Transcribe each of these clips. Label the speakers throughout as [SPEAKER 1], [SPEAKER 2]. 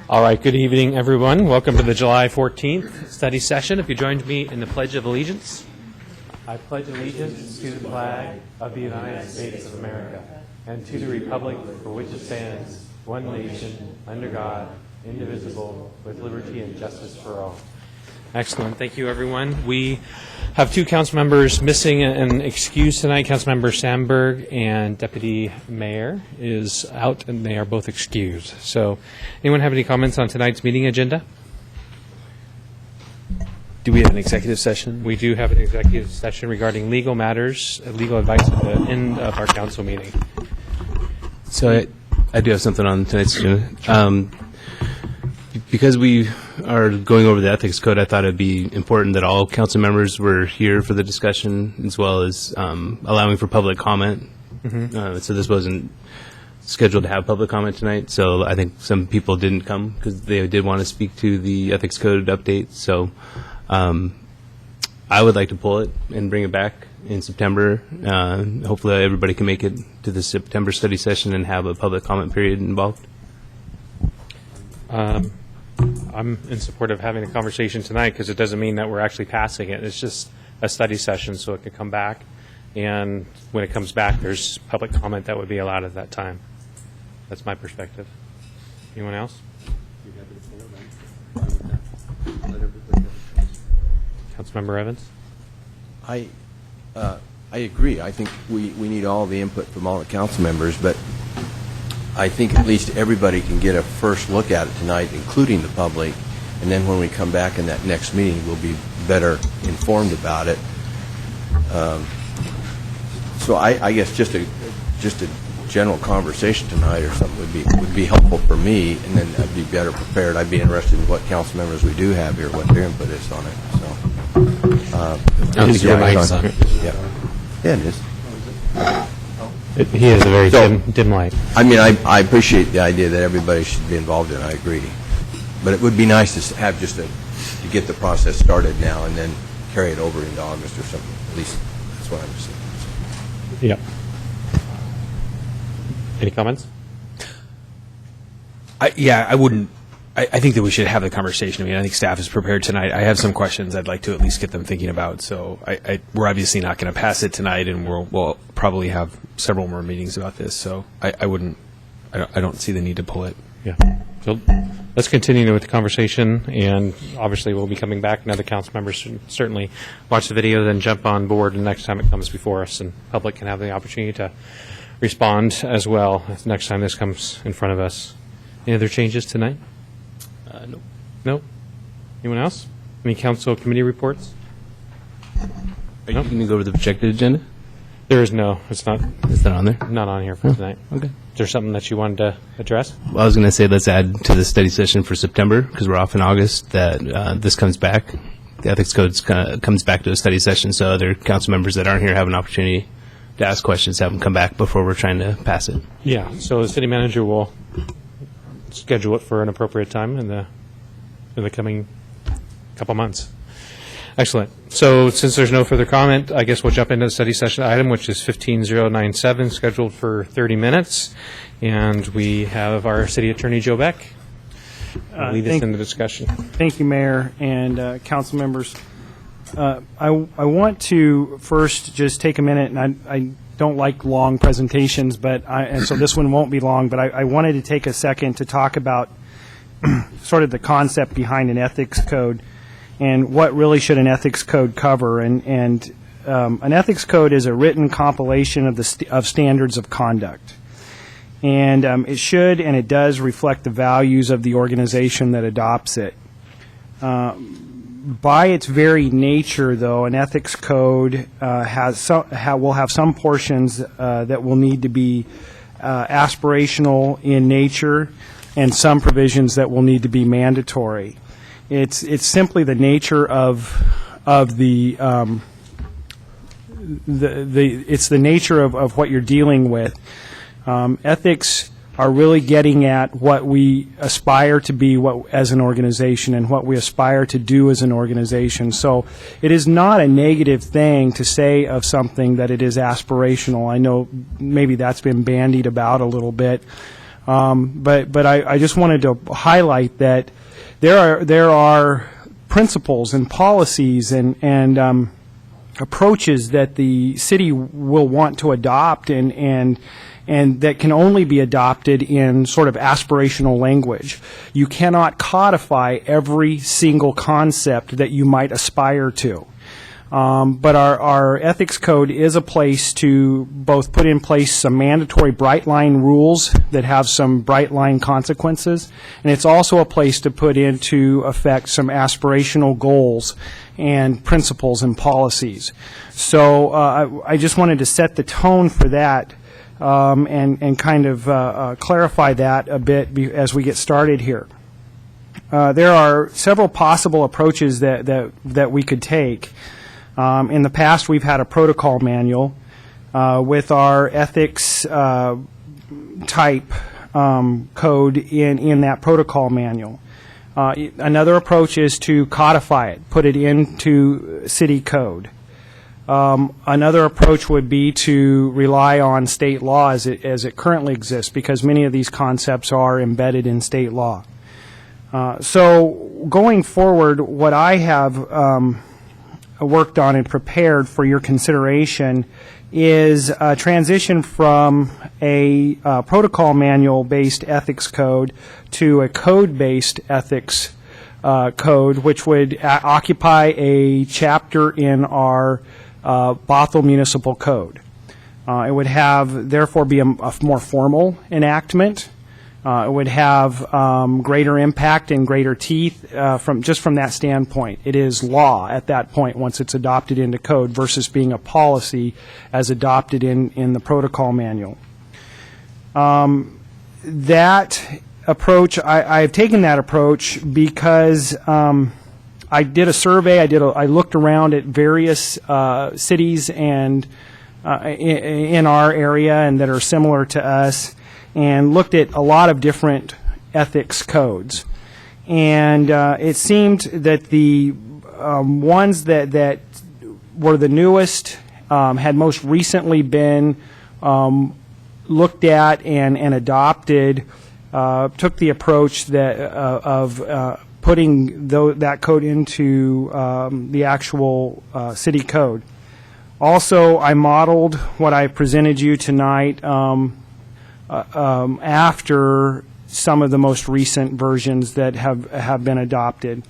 [SPEAKER 1] All right, good evening, everyone. Welcome to the July 14th study session. If you joined me in the Pledge of Allegiance. I pledge allegiance to the flag of the United States of America and to the republic for which it stands, one nation, under God, indivisible, with liberty and justice for all. Excellent. Thank you, everyone. We have two council members missing and excused tonight. Councilmember Sandberg and Deputy Mayor is out, and they are both excused. So anyone have any comments on tonight's meeting agenda?
[SPEAKER 2] Do we have an executive session?
[SPEAKER 1] We do have an executive session regarding legal matters, legal advice at the end of our council meeting.
[SPEAKER 2] So I do have something on tonight's agenda. Because we are going over the ethics code, I thought it'd be important that all council members were here for the discussion, as well as allowing for public comment. So this wasn't scheduled to have public comment tonight, so I think some people didn't come because they did want to speak to the ethics code update. So I would like to pull it and bring it back in September. Hopefully everybody can make it to the September study session and have a public comment period involved.
[SPEAKER 1] I'm in support of having a conversation tonight because it doesn't mean that we're actually passing it. It's just a study session, so it could come back. And when it comes back, there's public comment that would be allowed at that time. That's my perspective. Anyone else? Councilmember Evans?
[SPEAKER 3] I agree. I think we need all the input from all the council members, but I think at least everybody can get a first look at it tonight, including the public, and then when we come back in that next meeting, we'll be better informed about it. So I guess just a general conversation tonight or something would be helpful for me, and then I'd be better prepared. I'd be interested in what council members we do have here, what their input is on it. So, yeah, it is.
[SPEAKER 1] He has a very dim light.
[SPEAKER 3] I mean, I appreciate the idea that everybody should be involved in it. I agree. But it would be nice to have to get the process started now and then carry it over into August or something. At least that's what I'm saying.
[SPEAKER 1] Yeah. Any comments?
[SPEAKER 2] I wouldn't. I think that we should have the conversation. I mean, I think staff is prepared tonight. I have some questions I'd like to at least get them thinking about. So we're obviously not going to pass it tonight, and we'll probably have several more meetings about this. So I don't see the need to pull it.
[SPEAKER 1] Yeah. So let's continue with the conversation, and obviously we'll be coming back, and other council members should certainly watch the video, then jump on board the next time it comes before us, and public can have the opportunity to respond as well next time this comes in front of us. Any other changes tonight?
[SPEAKER 2] No.
[SPEAKER 1] No? Anyone else? Any council committee reports?
[SPEAKER 2] Are you going to go over the projected agenda?
[SPEAKER 1] There is no. It's not.
[SPEAKER 2] Is that on there?
[SPEAKER 1] Not on here for tonight.
[SPEAKER 2] Okay.
[SPEAKER 1] Is there something that you wanted to address?
[SPEAKER 2] Well, I was going to say let's add to the study session for September, because we're off in August, that this comes back. The ethics code comes back to a study session, so other council members that aren't here have an opportunity to ask questions, have them come back before we're trying to pass it.
[SPEAKER 1] Yeah. So the city manager will schedule it for an appropriate time in the coming couple months. Excellent. So since there's no further comment, I guess we'll jump into the study session item, which is 15097, scheduled for 30 minutes. And we have our city attorney, Joe Beck, lead us in the discussion.
[SPEAKER 4] Thank you, Mayor and council members. I want to first just take a minute, and I don't like long presentations, and so this one won't be long, but I wanted to take a second to talk about sort of the concept behind an ethics code and what really should an ethics code cover. And an ethics code is a written compilation of standards of conduct. And it should and it does reflect the values of the organization that adopts it. By its very nature, though, an ethics code will have some portions that will need to be aspirational in nature, and some provisions that will need to be mandatory. It's simply the nature of the it's the nature of what you're dealing with. Ethics are really getting at what we aspire to be as an organization and what we aspire to do as an organization. So it is not a negative thing to say of something that it is aspirational. I know maybe that's been bandied about a little bit, but I just wanted to highlight that there are principles and policies and approaches that the city will want to adopt and that can only be adopted in sort of aspirational language. You cannot codify every single concept that you might aspire to. But our ethics code is a place to both put in place some mandatory bright line rules that have some bright line consequences, and it's also a place to put into effect some aspirational goals and principles and policies. So I just wanted to set the tone for that and kind of clarify that a bit as we get started here. There are several possible approaches that we could take. In the past, we've had a protocol manual with our ethics type code in that protocol manual. Another approach is to codify it, put it into city code. Another approach would be to rely on state law as it currently exists, because many of these concepts are embedded in state law. So going forward, what I have worked on and prepared for your consideration is a transition from a protocol manual-based ethics code to a code-based ethics code, which would occupy a chapter in our Bothell Municipal Code. It would therefore be a more formal enactment. It would have greater impact and greater teeth from that standpoint. It is law at that point once it's adopted into code versus being a policy as adopted in the protocol manual. That approach, I've taken that approach because I did a survey. I looked around at various cities and in our area and that are similar to us, and looked at a lot of different ethics codes. And it seemed that the ones that were the newest had most recently been looked at and adopted, took the approach of putting that code into the actual city code. Also, I modeled what I presented you tonight after some of the most recent versions that have been adopted.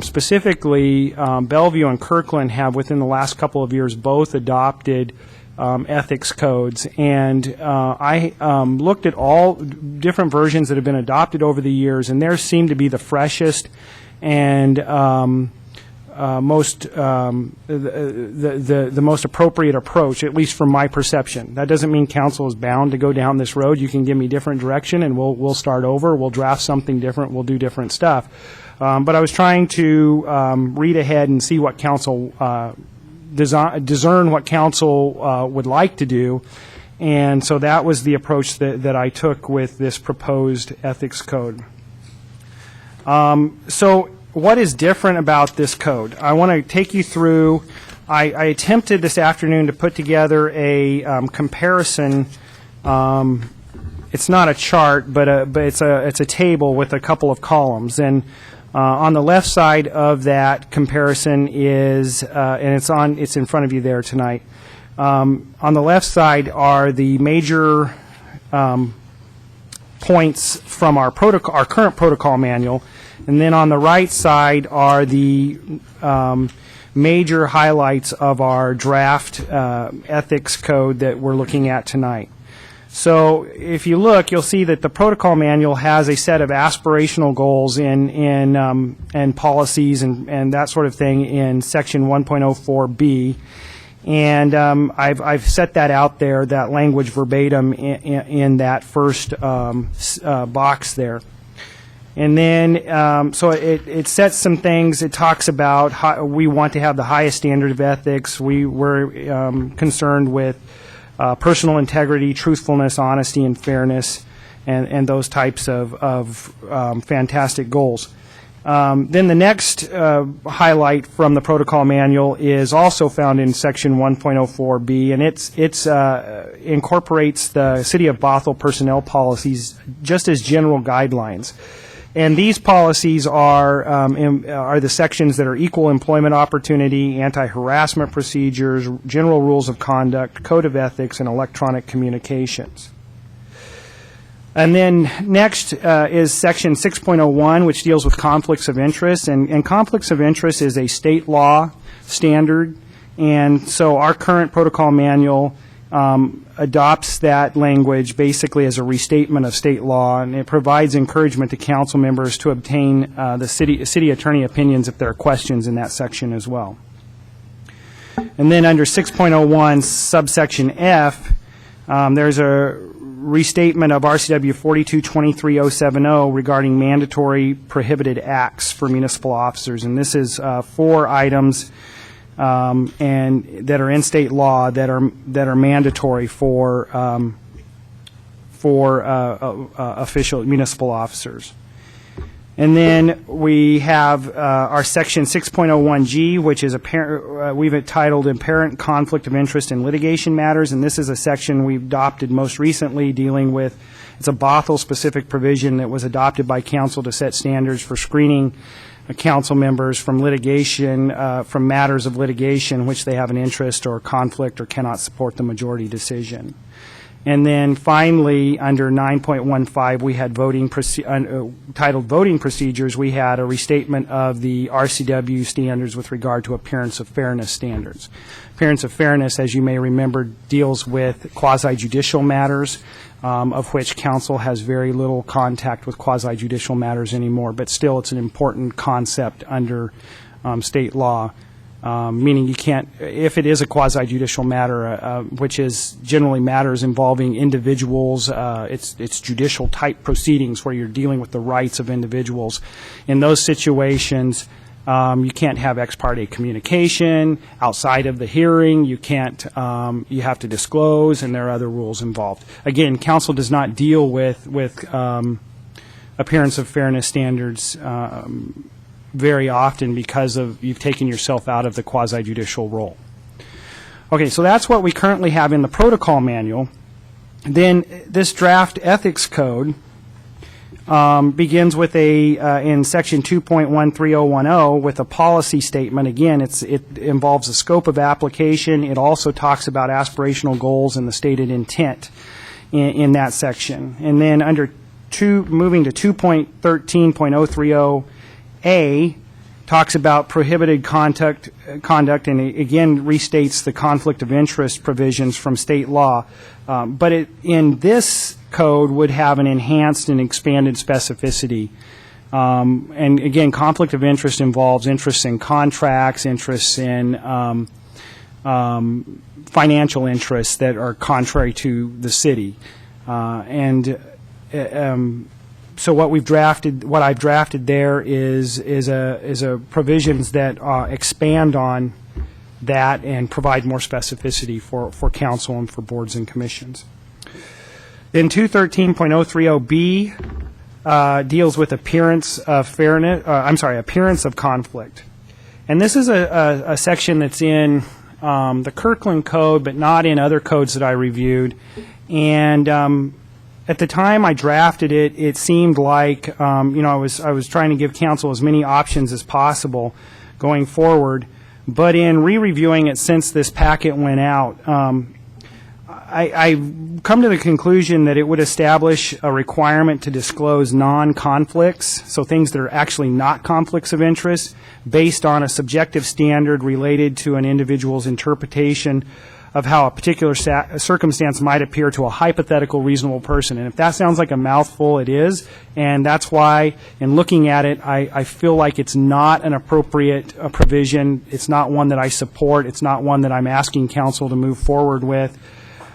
[SPEAKER 4] Specifically, Bellevue and Kirkland have, within the last couple of years, both adopted ethics codes. And I looked at all different versions that have been adopted over the years, and theirs seemed to be the freshest and the most appropriate approach, at least from my perception. That doesn't mean council is bound to go down this road. You can give me different direction, and we'll start over. We'll draft something different. We'll do different stuff. But I was trying to read ahead and see what council discern what council would like to do, and so that was the approach that I took with this proposed ethics code. So what is different about this code? I want to take you through. I attempted this afternoon to put together a comparison. It's not a chart, but it's a table with a couple of columns. And on the left side of that comparison is, and it's in front of you there tonight. On the left side are the major points from our current protocol manual. And then on the right side are the major highlights of our draft ethics code that we're looking at tonight. So if you look, you'll see that the protocol manual has a set of aspirational goals and policies and that sort of thing in section 1.04B. And I've set that out there, that language verbatim in that first box there. And then, so it sets some things. It talks about how we want to have the highest standard of ethics. We're concerned with personal integrity, truthfulness, honesty, and fairness. and those types of fantastic goals. Then the next highlight from the protocol manual is also found in section 1.04B, and it's incorporates the City of Bothell personnel policies just as general guidelines. And these policies are the sections that are equal employment opportunity, anti-harassment procedures, general rules of conduct, code of ethics, and electronic communications. And then next is section 6.01, which deals with conflicts of interest. And conflicts of interest is a state law standard. And so our current protocol manual adopts that language basically as a restatement of state law, and it provides encouragement to council members to obtain the city attorney opinions if there are questions in that section as well. And then under 6.01 subsection F, there's a restatement of RCW 4223.070 regarding mandatory prohibited acts for municipal officers. And this is 4 items and that are in state law that are mandatory for official municipal officers. And then we have our section 6.01G, which is we've entitled Apparent Conflict of Interest in Litigation Matters, and this is a section we've adopted most recently dealing with, it's a Bothell-specific provision that was adopted by council to set standards for screening council members from litigation, from matters of litigation which they have an interest or conflict or cannot support the majority decision. And then finally, under 9.15, we had titled Voting Procedures, we had a restatement of the RCW standards with regard to appearance of fairness standards. Appearance of fairness, as you may remember, deals with quasi-judicial matters, of which council has very little contact with quasi-judicial matters anymore, but still it's an important concept under state law. Meaning you can't, if it is a quasi-judicial matter, which is generally matters involving individuals, it's judicial-type proceedings where you're dealing with the rights of individuals. In those situations, you can't have ex parte communication outside of the hearing. You can't, you have to disclose, and there are other rules involved. Again, council does not deal with appearance of fairness standards very often because of you've taken yourself out of the quasi-judicial role. Okay, so that's what we currently have in the protocol manual. Then this draft ethics code begins with in section 2.13010 with a policy statement. Again, it involves the scope of application. It also talks about aspirational goals and the stated intent in that section. And then moving to 2.13.030 A talks about prohibited conduct and it again restates the conflict of interest provisions from state law. But in this code would have an enhanced and expanded specificity. And again, conflict of interest involves interests in contracts, interests in financial interests that are contrary to the city. So what I've drafted there is a provisions that expand on that and provide more specificity for council and for boards and commissions. Then 213.030B deals with appearance of conflict, and this is a section that's in the Kirkland Code, but not in other codes that I reviewed, and at the time I drafted it, it seemed like I was trying to give council as many options as possible going forward. But in re-reviewing it since this packet went out, I come to the conclusion that it would establish a requirement to disclose non-conflicts, so things that are actually not conflicts of interest, based on a subjective standard related to an individual's interpretation of how a particular circumstance might appear to a hypothetical reasonable person. And if that sounds like a mouthful, it is. And that's why, in looking at it, I feel like it's not an appropriate provision. It's not one that I support. It's not one that I'm asking council to move forward with,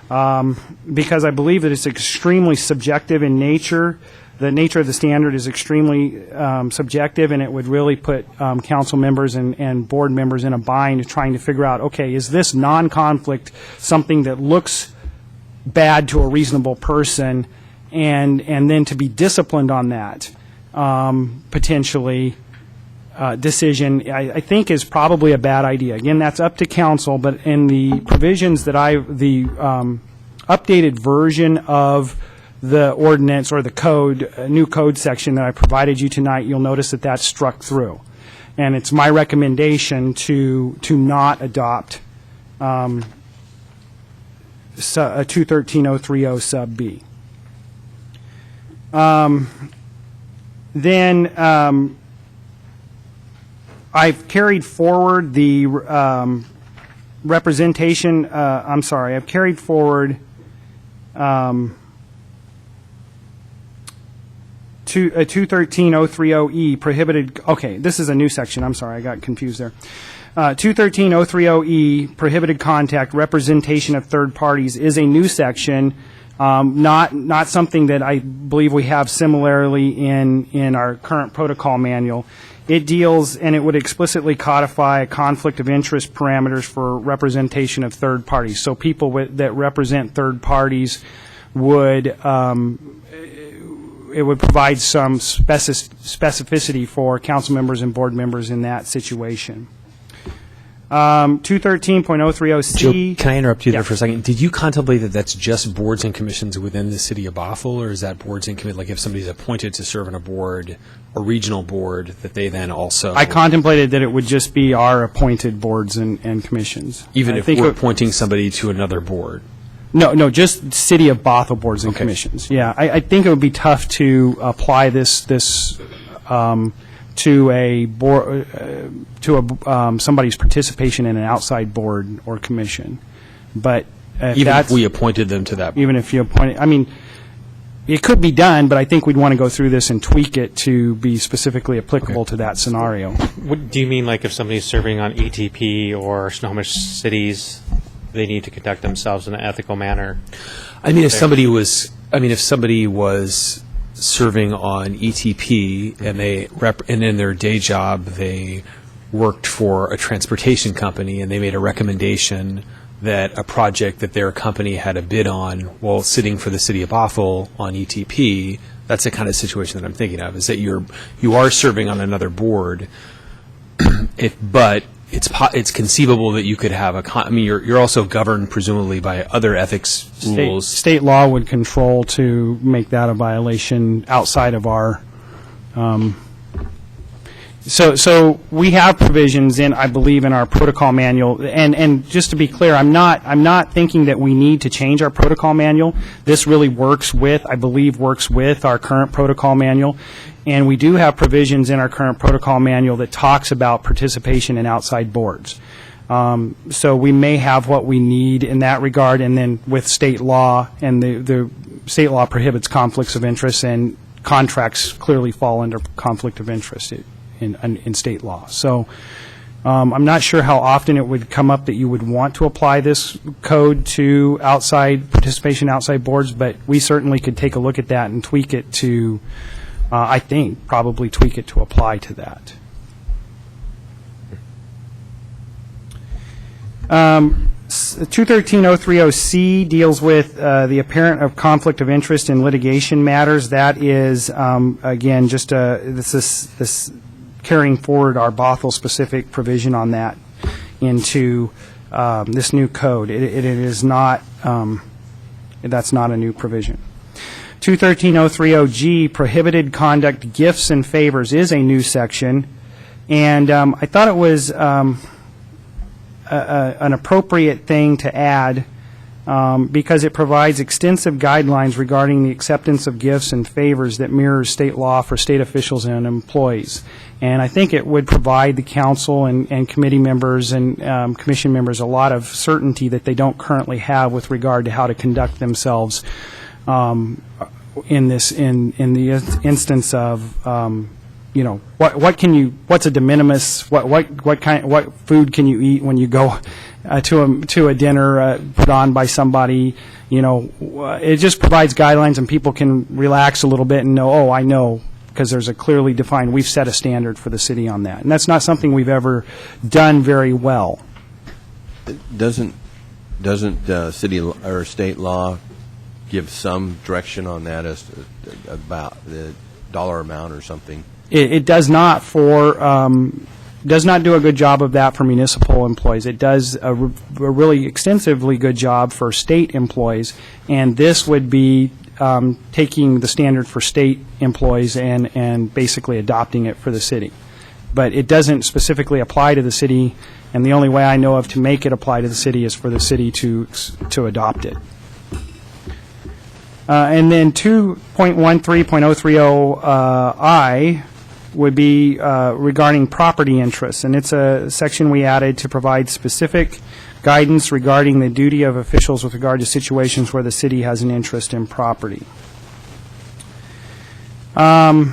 [SPEAKER 4] because I believe that it's extremely subjective in nature. The nature of the standard is extremely subjective, and it would really put council members and board members in a bind trying to figure out, okay, is this non-conflict something that looks bad to a reasonable person and then to be disciplined on that, potentially, decision, I think is probably a bad idea. Again, that's up to council, but in the provisions that the updated version of the ordinance or the code, new code section that I provided you tonight, you'll notice that that's struck through. And it's my recommendation to not adopt a 213030 sub B. Then I've carried forward the representation, I've carried forward 213030E prohibited, okay, this is a new section, I'm sorry, I got confused there. 213030E prohibited contact, representation of third parties is a new section, not something that I believe we have similarly in our current protocol manual. It deals, and it would explicitly codify conflict of interest parameters for representation of third parties. So people that represent third parties would, it would provide some specificity for council members and board members in that situation. 213.030C.
[SPEAKER 5] Joe, can I interrupt you
[SPEAKER 4] Yeah.
[SPEAKER 5] there for a second? Did you contemplate that that's just boards and commissions within the city of Bothell, or is that boards and commissions, like if somebody's appointed to serve on a board, a regional board, that they then also...
[SPEAKER 4] I contemplated that it would just be our appointed boards and commissions.
[SPEAKER 5] Even
[SPEAKER 4] I
[SPEAKER 5] if
[SPEAKER 4] think
[SPEAKER 5] we're
[SPEAKER 4] it-
[SPEAKER 5] appointing somebody to another board?
[SPEAKER 4] No, just City of Bothell boards and
[SPEAKER 5] Okay.
[SPEAKER 4] commissions. Yeah, I think it would be tough to apply this to a board, somebody's participation in an outside board or commission. But if
[SPEAKER 5] Even
[SPEAKER 4] that's,
[SPEAKER 5] if we appointed them to that board?
[SPEAKER 4] even if you appoint it, I mean, it could be done, but I think we'd want to go through this and tweak it to be specifically applicable to that scenario.
[SPEAKER 1] What, do you mean like if somebody's serving on ETP or Snohomish Cities, they need to conduct themselves in an ethical manner?
[SPEAKER 5] I mean, if somebody was serving on ETP and and in their day job they worked for a transportation company and they made a recommendation that a project that their company had a bid on while sitting for the city of Bothell on ETP, that's the kind of situation that I'm thinking of, is that you are serving on another board, but it's conceivable that you could have I mean, you're also governed presumably by other ethics rules.
[SPEAKER 4] State law would control to make that a violation outside of our. So we have provisions in, I believe, in our protocol manual, and just to be clear, I'm not thinking that we need to change our protocol manual. This really works with our current protocol manual, and we do have provisions in our current protocol manual that talks about participation in outside boards. So we may have what we need in that regard, and then with state law, and the state law prohibits conflicts of interest, and contracts clearly fall under conflict of interest in state law. So I'm not sure how often it would come up that you would want to apply this code to participation outside boards, but we certainly could take a look at that and tweak it to, I think, probably tweak it to apply to that. 213030C deals with the apparent of conflict of interest in litigation matters. That is, again, just this carrying forward our Bothell-specific provision on that into this new code. It is not, that's not a new provision. 213030G, prohibited conduct, gifts and favors, is a new section, and I thought it was an appropriate thing to add because it provides extensive guidelines regarding the acceptance of gifts and favors that mirrors state law for state officials and employees. And I think it would provide the council and committee members and commission members a lot of certainty that they don't currently have with regard to how to conduct themselves in the instance of what's a de minimis, what food can you eat when you go to a dinner put on by somebody, it just provides guidelines and people can relax a little bit and know, I know, because there's a clearly defined, we've set a standard for the city on that. And that's not something we've ever done very well.
[SPEAKER 3] Doesn't city or state law give some direction on that as to, about the dollar amount or something?
[SPEAKER 4] It does not does not do a good job of that for municipal employees. It does a really extensively good job for state employees, and this would be taking the standard for state employees and basically adopting it for the city. But it doesn't specifically apply to the city, and the only way I know of to make it apply to the city is for the city to adopt it. And then 2.13.030I would be regarding property interests, and it's a section we added to provide specific guidance regarding the duty of officials with regard to situations where the city has an interest in property. Then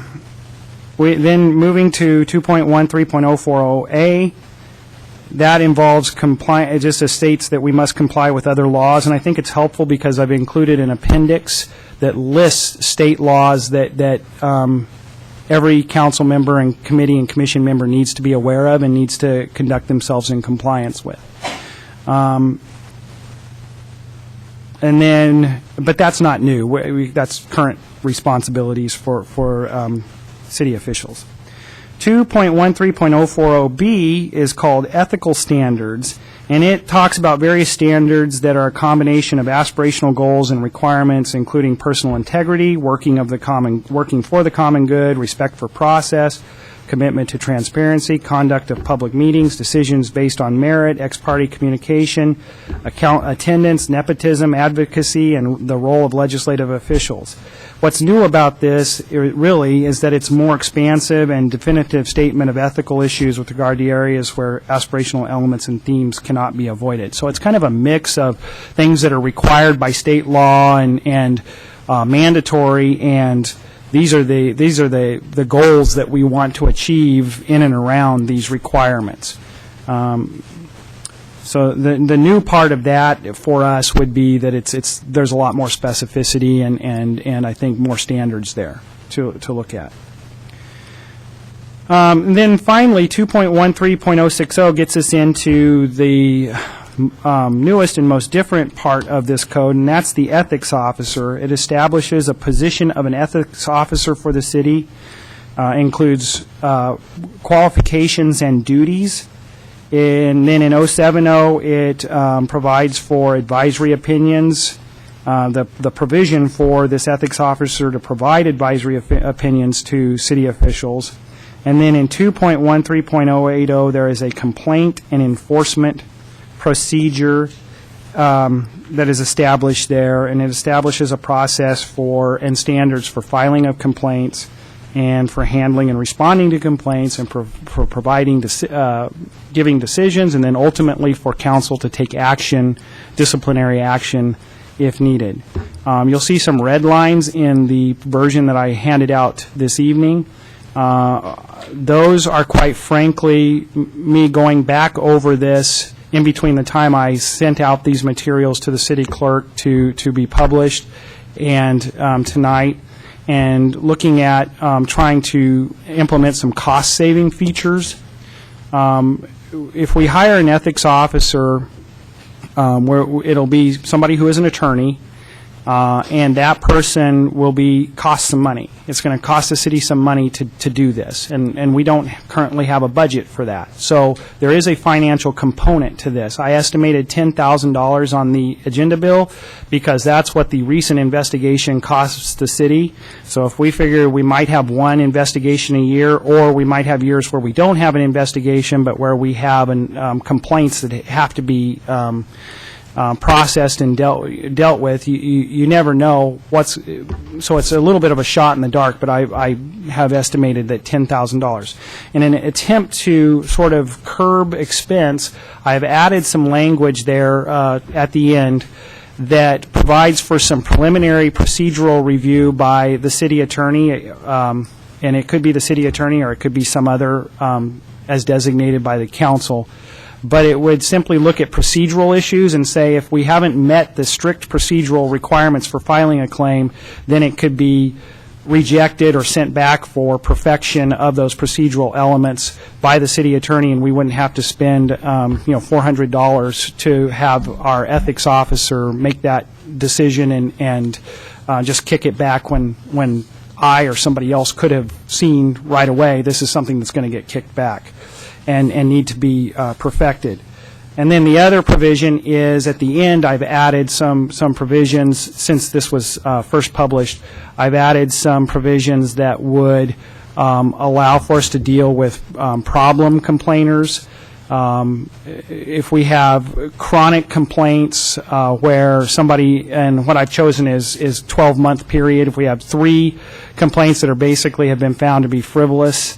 [SPEAKER 4] moving to 2.13.040A, that involves it just states that we must comply with other laws, and I think it's helpful because I've included an appendix that lists state laws that every council member and committee and commission member needs to be aware of and needs to conduct themselves in compliance with. And then, but that's not new. That's current responsibilities for city officials. 2.13.040B is called ethical standards, and it talks about various standards that are a combination of aspirational goals and requirements, including personal integrity, working for the common good, respect for process, commitment to transparency, conduct of public meetings, decisions based on merit, ex parte communication, attendance, nepotism, advocacy, and the role of legislative officials. What's new about this really is that it's more expansive and definitive statement of ethical issues with regard to areas where aspirational elements and themes cannot be avoided. So it's kind of a mix of things that are required by state law and mandatory, and these are the goals that we want to achieve in and around these requirements. So the new part of that for us would be that there's a lot more specificity and I think more standards there to look at. And then finally, 2.13.060 gets us into the newest and most different part of this code, and that's the ethics officer. It establishes a position of an ethics officer for the city, includes qualifications and duties. And then in 070, it provides for advisory opinions, the provision for this ethics officer to provide advisory opinions to city officials. And then in 2.13.080, there is a complaint and enforcement procedure that is established there, and it establishes a process and standards for filing of complaints and for handling and responding to complaints and for providing, giving decisions, and then ultimately for council to take action, disciplinary action, if needed. You'll see some red lines in the version that I handed out this evening. Those are, quite frankly, me going back over this in between the time I sent out these materials to the city clerk to be published and tonight, and looking at trying to implement some cost-saving features. If we hire an ethics officer, where it'll be somebody who is an attorney, and that person will cost some money. It's going to cost the city some money to do this, and we don't currently have a budget for that. So there is a financial component to this. I estimated $10,000 on the agenda bill because that's what the recent investigation costs the city. So if we figure we might have one investigation a year, or we might have years where we don't have an investigation but where we have complaints that have to be processed and dealt with, you never know so it's a little bit of a shot in the dark, but I have estimated that $10,000. In an attempt to sort of curb expense, I've added some language there at the end that provides for some preliminary procedural review by the city attorney, and it could be the city attorney or it could be some other as designated by the council. But it would simply look at procedural issues and say if we haven't met the strict procedural requirements for filing a claim, then it could be rejected or sent back for perfection of those procedural elements by the city attorney, and we wouldn't have to spend $400 to have our ethics officer make that decision and just kick it back when I or somebody else could have seen right away, this is something that's going to get kicked back and need to be perfected. And then the other provision is, at the end, I've added some provisions, since this was first published, I've added some provisions that would allow for us to deal with problem complainers. If we have chronic complaints where somebody, and what I've chosen is 12-month period, if we have 3 complaints that are basically have been found to be frivolous,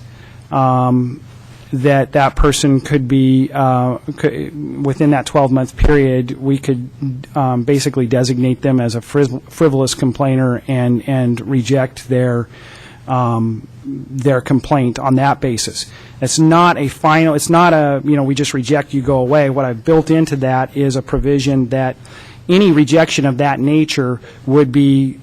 [SPEAKER 4] that person could be, within that 12-month period, we could basically designate them as a frivolous complainer and reject their complaint on that basis. It's not a final, it's not a, we just reject, you go away. What I've built into that is a provision that any rejection of that nature would be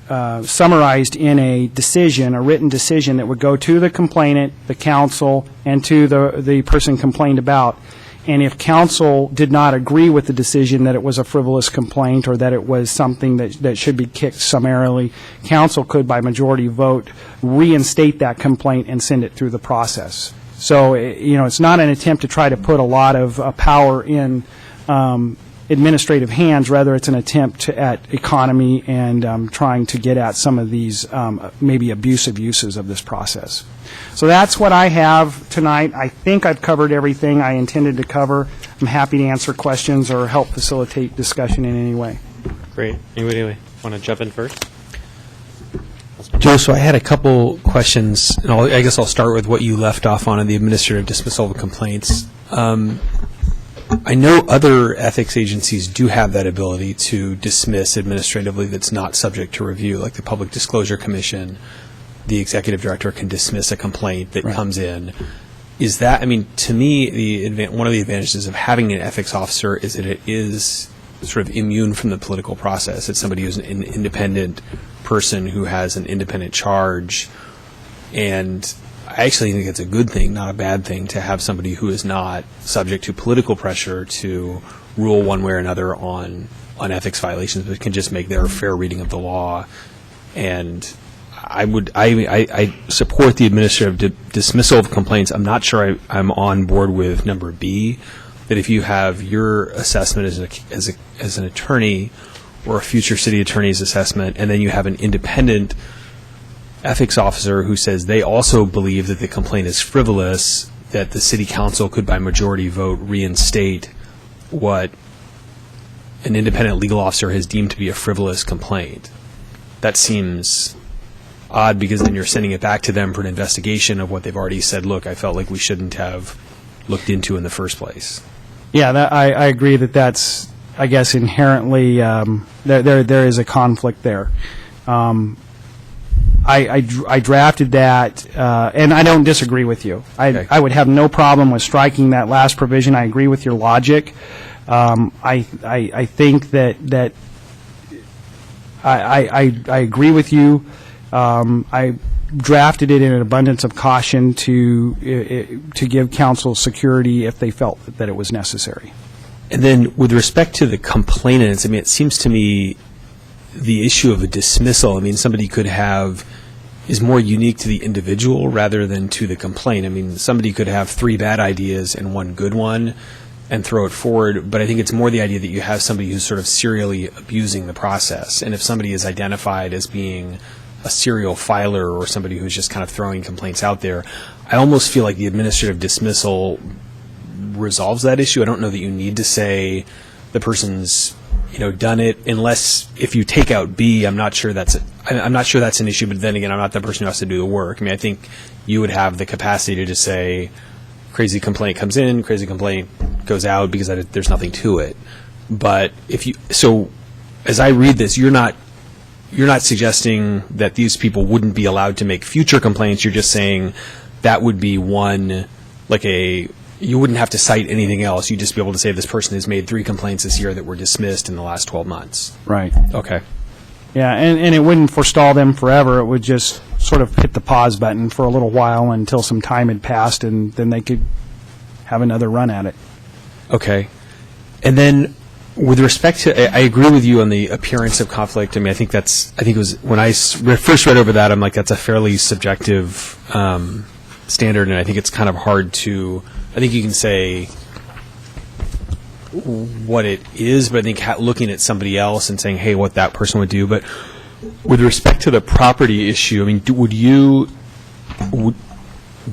[SPEAKER 4] summarized in a decision, a written decision that would go to the complainant, the counsel, and to the person complained about. And if counsel did not agree with the decision that it was a frivolous complaint or that it was something that should be kicked summarily, counsel could, by majority vote, reinstate that complaint and send it through the process. So, it's not an attempt to try to put a lot of power in administrative hands. Rather, it's an attempt at economy and trying to get at some of these maybe abusive uses of this process. So that's what I have tonight. I think I've covered everything I intended to cover. I'm happy to answer questions or help facilitate discussion in any way.
[SPEAKER 1] Great. Anybody want to jump in first?
[SPEAKER 5] Joe, so I had a couple questions, and I guess I'll start with what you left off on in the administrative dismissal of complaints. I know other ethics agencies do have that ability to dismiss administratively that's not subject to review, like the Public Disclosure Commission. The executive director can dismiss a complaint that comes in. Is that, to me, one of the advantages of having an ethics officer is that it is sort of immune from the political process. It's somebody who's an independent person who has an independent charge. And I actually think it's a good thing, not a bad thing, to have somebody who is not subject to political pressure to rule one way or another on ethics violations, but can just make their fair reading of the law. And I support the administrative dismissal of complaints. I'm not sure I'm on board with number B, that if you have your assessment as an attorney or a future city attorney's assessment, and then you have an independent ethics officer who says they also believe that the complaint is frivolous, that the city council could by majority vote reinstate what an independent legal officer has deemed to be a frivolous complaint. That seems odd, because then you're sending it back to them for an investigation of what they've already said, look, I felt like we shouldn't have looked into in the first place.
[SPEAKER 4] Yeah, I agree that's, I guess, inherently, there is a conflict there. I drafted that, and I don't disagree with you.
[SPEAKER 5] Okay.
[SPEAKER 4] I would have no problem with striking that last provision. I agree with your logic. I think that I agree with you. I drafted it in an abundance of caution to give counsel security if they felt that it was necessary.
[SPEAKER 5] And then with respect to the complainants, it seems to me the issue of a dismissal, somebody could is more unique to the individual rather than to the complaint. Somebody could have 3 bad ideas and 1 good one and throw it forward, but I think it's more the idea that you have somebody who's sort of serially abusing the process. And if somebody is identified as being a serial filer or somebody who's just kind of throwing complaints out there, I almost feel like the administrative dismissal resolves that issue. I don't know that you need to say the person's done it, unless if you take out B, I'm not sure that's an issue. But then again, I'm not the person who has to do the work. I think you would have the capacity to just say, crazy complaint comes in, crazy complaint goes out, because there's nothing to it. But as I read this, you're not suggesting that these people wouldn't be allowed to make future complaints. You're just saying that would be one, you wouldn't have to cite anything else. You'd just be able to say this person has made 3 complaints this year that were dismissed in the last 12 months.
[SPEAKER 4] Right.
[SPEAKER 5] Okay.
[SPEAKER 4] Yeah, and it wouldn't forestall them forever. It would just sort of hit the pause button for a little while until some time had passed, and then they could have another run at it.
[SPEAKER 5] Okay. And then With respect to, I agree with you on the appearance of conflict. I mean, I think it was, when I first read over that, I'm like, that's a fairly subjective standard, and I think it's kind of hard to, I think you can say what it is, but I think looking at somebody else and saying, hey, what that person would do. But with respect to the property issue, I mean, do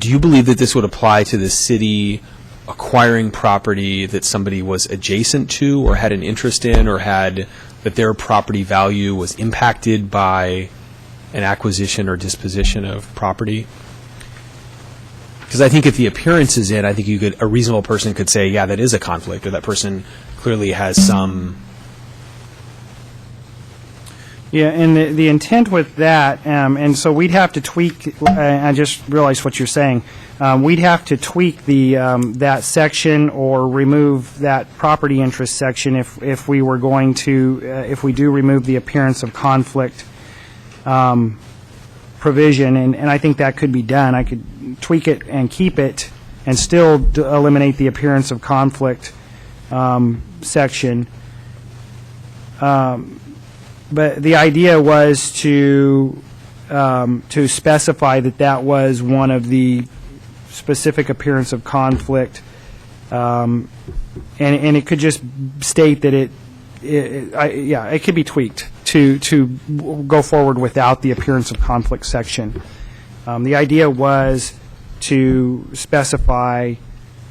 [SPEAKER 5] you believe that this would apply to the city acquiring property that somebody was adjacent to or had an interest in, or had that their property value was impacted by an acquisition or disposition of property? Because I think if the appearance is in, I think a reasonable person could say, yeah, that is a conflict, or that person clearly has some.
[SPEAKER 4] Yeah, and the intent with that, and so we'd have to tweak, I just realized what you're saying, we'd have to tweak the, that section or remove that property interest section if we were going to, if we do remove the appearance of conflict provision, and I think that could be done. I could tweak it and keep it and still eliminate the appearance of conflict section. But the idea was to specify that was one of the specific appearance of conflict, and it could just state that it could be tweaked to go forward without the appearance of conflict section. The idea was to specify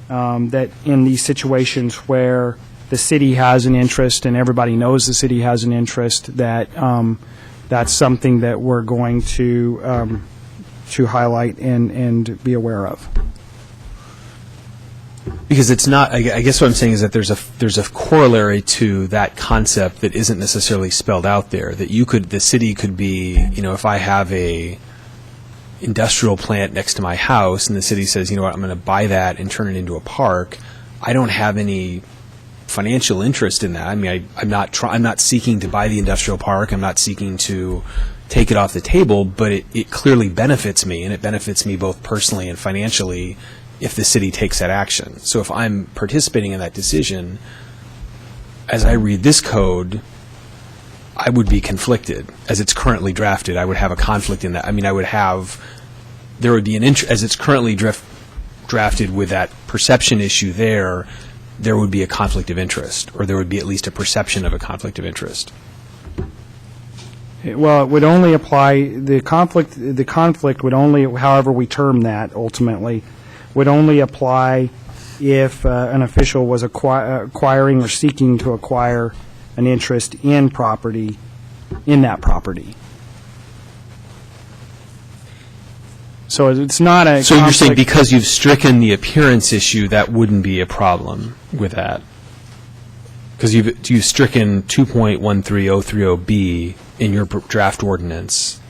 [SPEAKER 4] that in these situations where the city has an interest and everybody knows the city has an interest, that that's something that we're going to highlight and be aware of.
[SPEAKER 5] Because it's not, I guess what I'm saying is that there's a corollary to that concept that isn't necessarily spelled out there, that the city could be, if I have a industrial plant next to my house and the city says, you know what, I'm going to buy that and turn it into a park, I don't have any financial interest in that. I mean, I'm not seeking to buy the industrial park, I'm not seeking to take it off the table, but it clearly benefits me, and it benefits me both personally and financially if the city takes that action. So if I'm participating in that decision, as I read this code, I would be conflicted. As it's currently drafted, I would have a conflict in that. I mean, there would be an interest, as it's currently drafted with that perception issue there would be a conflict of interest, or there would be at least a perception of a conflict of interest.
[SPEAKER 4] Well, it would only apply, the conflict would only, however we term that ultimately, would only apply if an official was acquiring or seeking to acquire an interest in property, in that property. So it's not a
[SPEAKER 5] So you're saying
[SPEAKER 4] conflict-
[SPEAKER 5] because you've stricken the appearance issue, that wouldn't be a problem with that? Because you've stricken 2.13030B in your draft ordinance.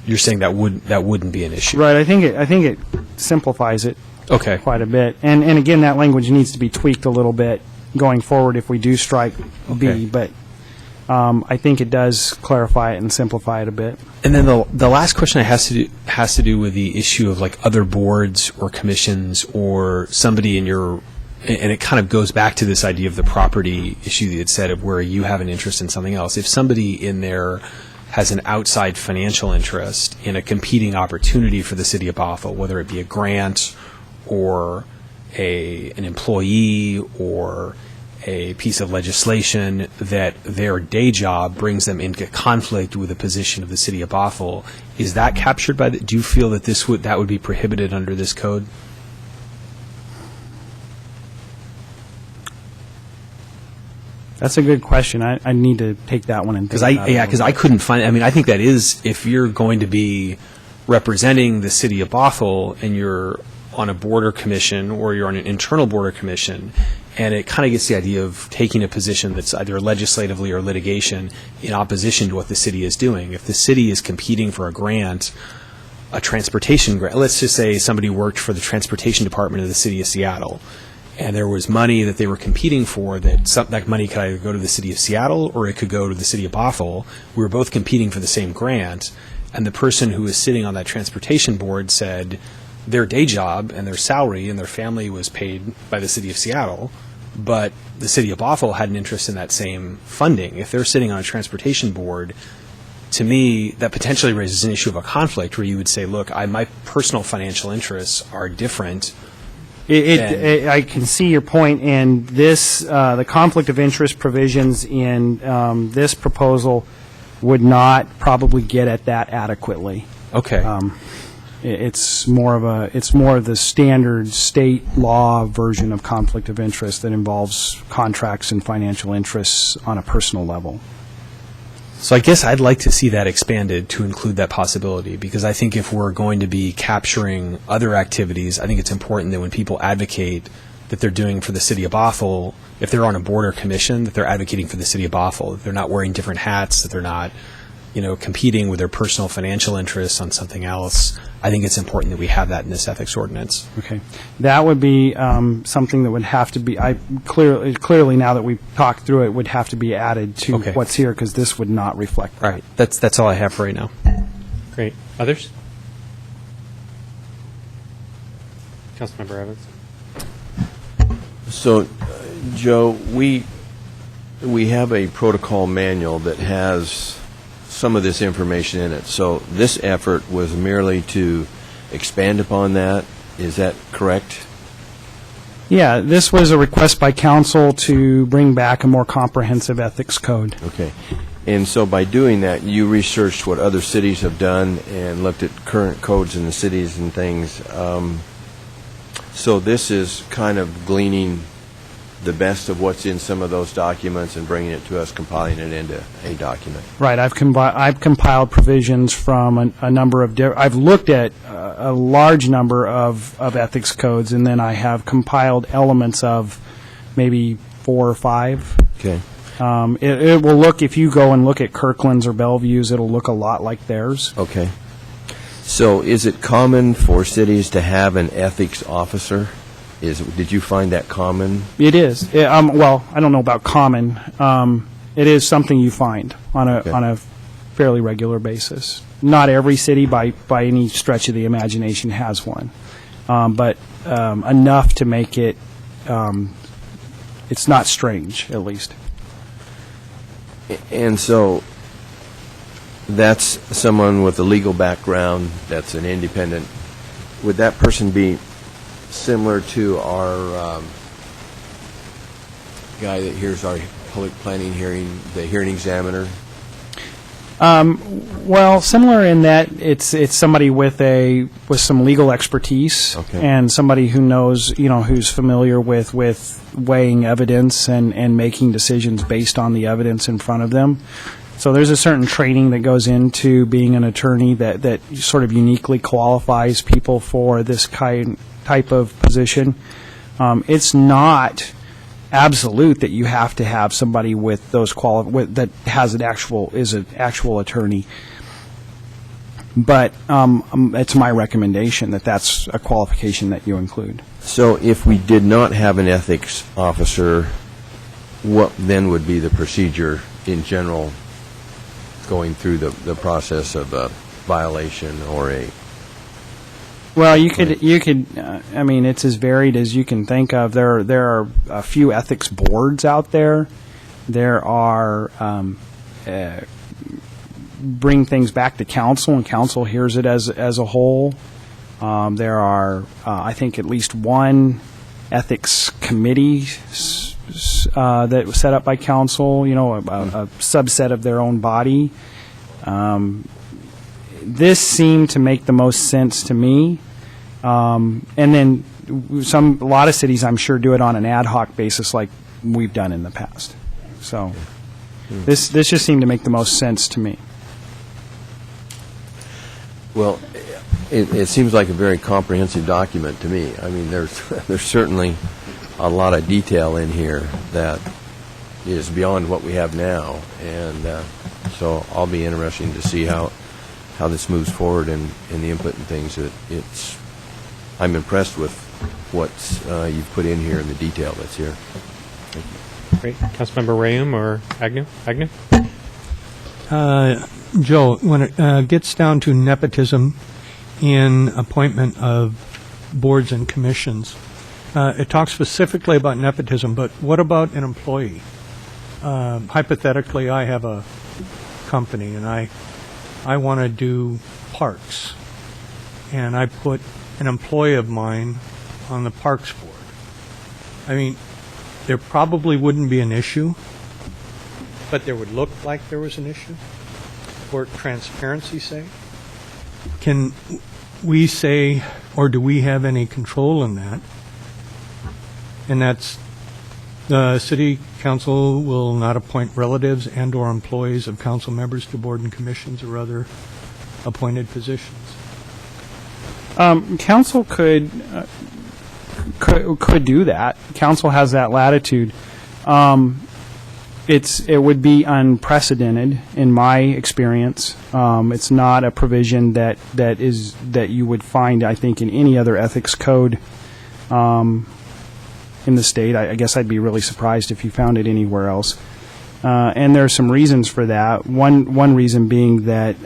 [SPEAKER 5] You're saying that wouldn't be an issue?
[SPEAKER 4] Right, I think it simplifies it
[SPEAKER 5] Okay.
[SPEAKER 4] quite a bit. And again, that language needs to be tweaked a little bit going forward if we do strike B,
[SPEAKER 5] Okay.
[SPEAKER 4] but I think it does clarify it and simplify it a bit.
[SPEAKER 5] And then the last question has to do with the issue of like other boards or commissions or somebody in your, and it kind of goes back to this idea of the property issue that you had said of where you have an interest in something else. If somebody in there has an outside financial interest in a competing opportunity for the city of Bothell, whether it be a grant or an employee or a piece of legislation, that their day job brings them into conflict with the position of the city of Bothell, is that captured by do you feel that that would be prohibited under this code?
[SPEAKER 4] That's a good question. I need to take that one and think about it.
[SPEAKER 5] Because I couldn't find, I mean, I think that is, if you're going to be representing the city of Bothell and you're on a board or commission, or you're on an internal board or commission, and it kind of gets the idea of taking a position that's either legislatively or litigation in opposition to what the city is doing. If the city is competing for a grant, a transportation grant, let's just say somebody worked for the transportation department of the city of Seattle, and there was money that they were competing for, that money could either go to the city of Seattle or it could go to the city of Bothell. We were both competing for the same grant, and the person who was sitting on that transportation board said their day job and their salary and their family was paid by the city of Seattle, but the city of Bothell had an interest in that same funding. If they're sitting on a transportation board, to me, that potentially raises an issue of a conflict where you would say, look, my personal financial interests are different.
[SPEAKER 4] I can see your point, and this, the conflict of interest provisions in this proposal would not probably get at that adequately.
[SPEAKER 5] Okay.
[SPEAKER 4] It's more of the standard state law version of conflict of interest that involves contracts and financial interests on a personal level.
[SPEAKER 5] So I guess I'd like to see that expanded to include that possibility, because I think if we're going to be capturing other activities, I think it's important that when people advocate that they're doing for the city of Bothell, if they're on a board or commission, that they're advocating for the city of Bothell, that they're not wearing different hats, that they're not, competing with their personal financial interests on something else. I think it's important that we have that in this ethics ordinance.
[SPEAKER 4] Okay. That would be something that would have to be, clearly now that we've talked through it, would have to be added to
[SPEAKER 5] Okay.
[SPEAKER 4] what's here, because this would not reflect that.
[SPEAKER 5] All right. That's all I have for right now.
[SPEAKER 1] Great. Others? Councilmember Evans?
[SPEAKER 3] So, Joe, we have a protocol manual that has some of this information in it. So this effort was merely to expand upon that. Is that correct?
[SPEAKER 4] Yeah, this was a request by council to bring back a more comprehensive ethics code.
[SPEAKER 3] Okay. And so by doing that, you researched what other cities have done and looked at current codes in the cities and things. So this is kind of gleaning the best of what's in some of those documents and bringing it to us, compiling it into a document.
[SPEAKER 4] Right. I've compiled provisions from a number of I've looked at a large number of ethics codes, and then I have compiled elements of maybe 4 or 5.
[SPEAKER 3] Okay.
[SPEAKER 4] It will look, if you go and look at Kirkland's or Bellevue's, it'll look a lot like theirs.
[SPEAKER 3] Okay. So is it common for cities to have an ethics officer? Did you find that common?
[SPEAKER 4] It is. Well, I don't know about common. It is something you find on a fairly regular basis. Not every city, by any stretch of the imagination, has one, but enough to make it. It's not strange, at least.
[SPEAKER 3] And so that's someone with a legal background, that's an independent. Would that person be similar to our guy that hears our public planning hearing, the hearing examiner?
[SPEAKER 4] Well, similar in that it's somebody with some legal expertise,
[SPEAKER 3] Okay.
[SPEAKER 4] and somebody who knows, who's familiar with weighing evidence and making decisions based on the evidence in front of them. So there's a certain training that goes into being an attorney that sort of uniquely qualifies people for this type of position. It's not absolute that you have to have somebody with those that has an actual attorney. But it's my recommendation that that's a qualification that you include.
[SPEAKER 3] So if we did not have an ethics officer, what then would be the procedure in general going through the process of a violation or a...
[SPEAKER 4] Well, you could. I mean, it's as varied as you can think of. There are a few ethics boards out there. There are bring things back to council, and council hears it as a whole. There are, I think, at least one ethics committee that was set up by council. A subset of their own body. This seemed to make the most sense to me. And then a lot of cities, I'm sure, do it on an ad hoc basis like we've done in the past. So this just seemed to make the most sense to me.
[SPEAKER 3] Well, it seems like a very comprehensive document to me. I mean, there's certainly a lot of detail in here that is beyond what we have now, and so I'll be interested to see how this moves forward and the input and things. I'm impressed with what you've put in here and the detail that's here.
[SPEAKER 1] Great. Councilmember Rayum or Agnew? Agnew?
[SPEAKER 6] Joe, when it gets down to nepotism in appointment of boards and commissions, it talks specifically about nepotism, but what about an employee? Hypothetically, I have a company, and I want to do parks, and I put an employee of mine on the Parks Board. I mean, there probably wouldn't be an issue, but there would look like there was an issue for transparency's sake. Can we say, or do we have any control in that? And that's, the city council will not appoint relatives and/or employees of council members to board and commissions or other appointed positions.
[SPEAKER 4] Council could do that. Council has that latitude. It would be unprecedented in my experience. It's not a provision that you would find, I think, in any other ethics code in the state. I guess I'd be really surprised if you found it anywhere else. And there are some reasons for that. One reason being that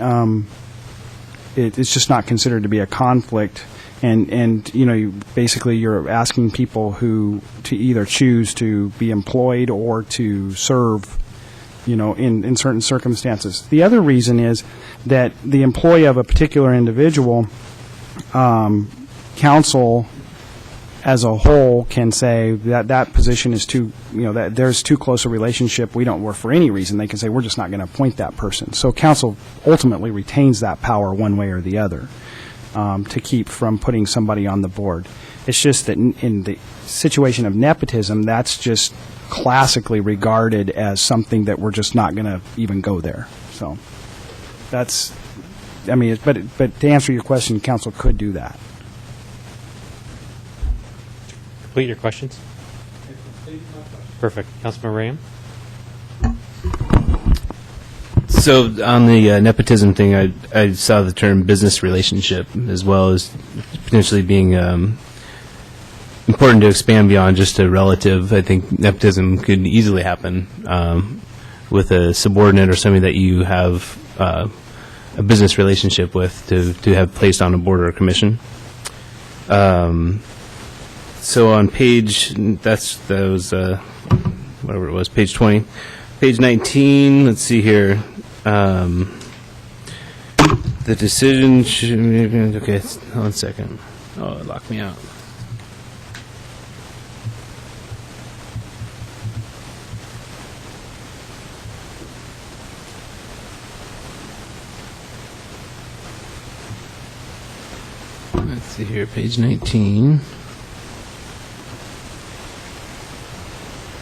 [SPEAKER 4] it's just not considered to be a conflict, and basically you're asking people who to either choose to be employed or to serve, in certain circumstances. The other reason is that the employee of a particular individual, council as a whole can say that position is too, that there's too close a relationship. Or for any reason, they can say, we're just not going to appoint that person. So council ultimately retains that power one way or the other to keep from putting somebody on the board. It's just that in the situation of nepotism, that's just classically regarded as something that we're just not going to even go there. So that's, but to answer your question, council could do that.
[SPEAKER 1] Complete your questions? Perfect. Councilman Ram?
[SPEAKER 2] So on the nepotism thing, I saw the term business relationship as well as potentially being important to expand beyond just a relative. I think nepotism could easily happen with a subordinate or somebody that you have a business relationship with to have placed on a board or a commission. So on page, whatever it was, page 20. Page 19, let's see here. The decision should, okay, one second. Oh, it locked me out. Let's see here, page 19.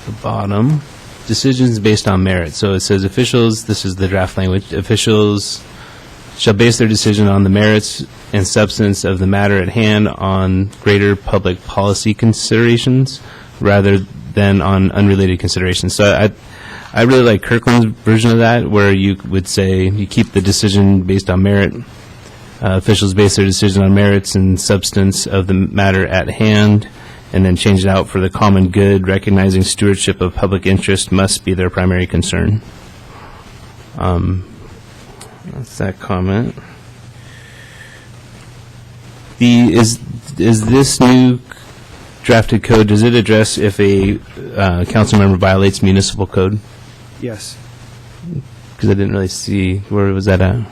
[SPEAKER 2] The bottom, decisions based on merit. So it says officials, this is the draft language, officials shall base their decision on the merits and substance of the matter at hand on greater public policy considerations rather than on unrelated considerations. So I really like Kirkland's version of that, where you would say you keep the decision based on merit. Officials base their decision on merits and substance of the matter at hand, and then change it out for the common good, recognizing stewardship of public interest must be their primary concern. That's that comment. Is this new drafted code, does it address if a council member violates municipal code?
[SPEAKER 4] Yes.
[SPEAKER 2] Because I didn't really see, where was that at?